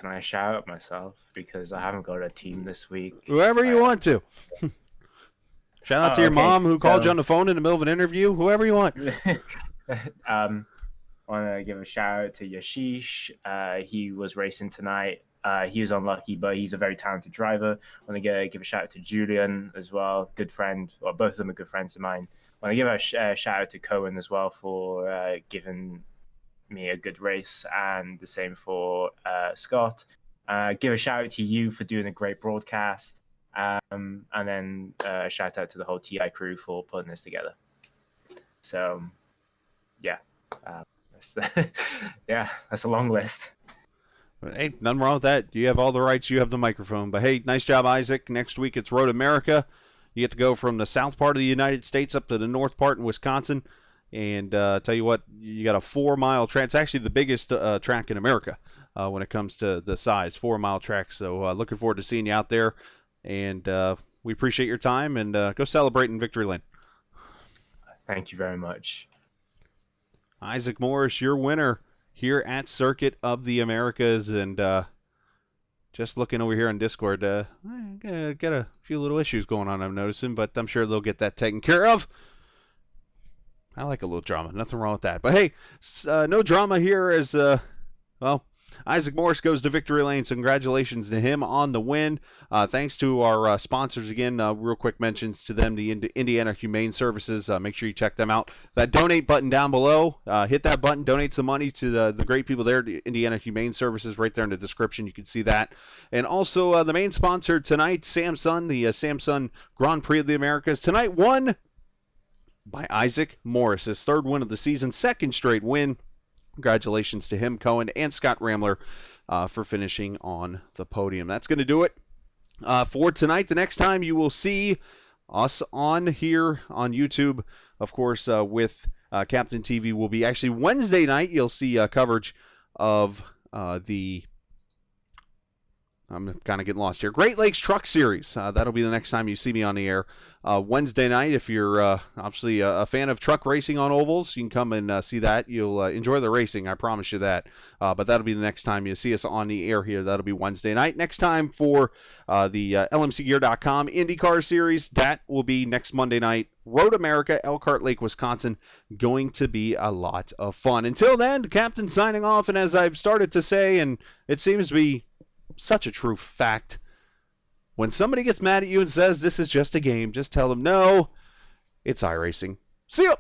S5: I shout out myself because I haven't got a team this week?
S1: Whoever you want to. Shout out to your mom who called you on the phone in the middle of an interview. Whoever you want.
S5: Want to give a shout out to Yashish. He was racing tonight. He was unlucky, but he's a very talented driver. Want to give a shout out to Julian as well, good friend. Well, both of them are good friends of mine. Want to give a shout out to Cohen as well for giving me a good race, and the same for Scott. Give a shout out to you for doing a great broadcast, and then a shout out to the whole TI crew for putting this together. So that's a long list.
S1: But hey, nothing wrong with that. You have all the rights. You have the microphone. But hey, nice job, Isaac. Next week it's Road America. You get to go from the south part of the United States up to the north part in Wisconsin. And tell you what, you got a 4-mile track. It's actually the biggest track in America when it comes to the size, 4-mile track. So looking forward to seeing you out there. And we appreciate your time. And go celebrate in Victory Lane.
S5: Thank you very much.
S1: Isaac Morris, your winner here at Circuit of the Americas. And just looking over here on Discord, got a few little issues going on, I'm noticing. But I'm sure they'll get that taken care of. I like a little drama. Nothing wrong with that. But hey, no drama here as, Isaac Morris goes to Victory Lane. So congratulations to him on the win. Thanks to our sponsors again. Real quick mentions to them, the Indiana Humane Services. Make sure you check them out. That donate button down below. Hit that button. Donate some money to the great people there, the Indiana Humane Services, right there in the description. You can see that. And also the main sponsor tonight, Samsun, the Samsun Grand Prix of the Americas. Tonight won by Isaac Morris, his third win of the season, second straight win. Congratulations to him, Cohen, and Scott Ramler for finishing on the podium. That's going to do it for tonight. The next time you will see us on here on YouTube, of course, with Captain TV, will be actually Wednesday night. You'll see coverage of the I'm kind of getting lost here. Great Lakes Truck Series. That'll be the next time you see me on the air. Wednesday night, if you're obviously a fan of truck racing on ovals, you can come and see that. You'll enjoy the racing, I promise you that. But that'll be the next time you see us on the air here. That'll be Wednesday night. Next time for the LMCgear.com IndyCar Series, that will be next Monday night. Road America, Elkhart Lake, Wisconsin. Going to be a lot of fun. Until then, Captain signing off, and as I've started to say, and it seems to be such a true fact, when somebody gets mad at you and says this is just a game, just tell them, no, it's iRacing. See ya!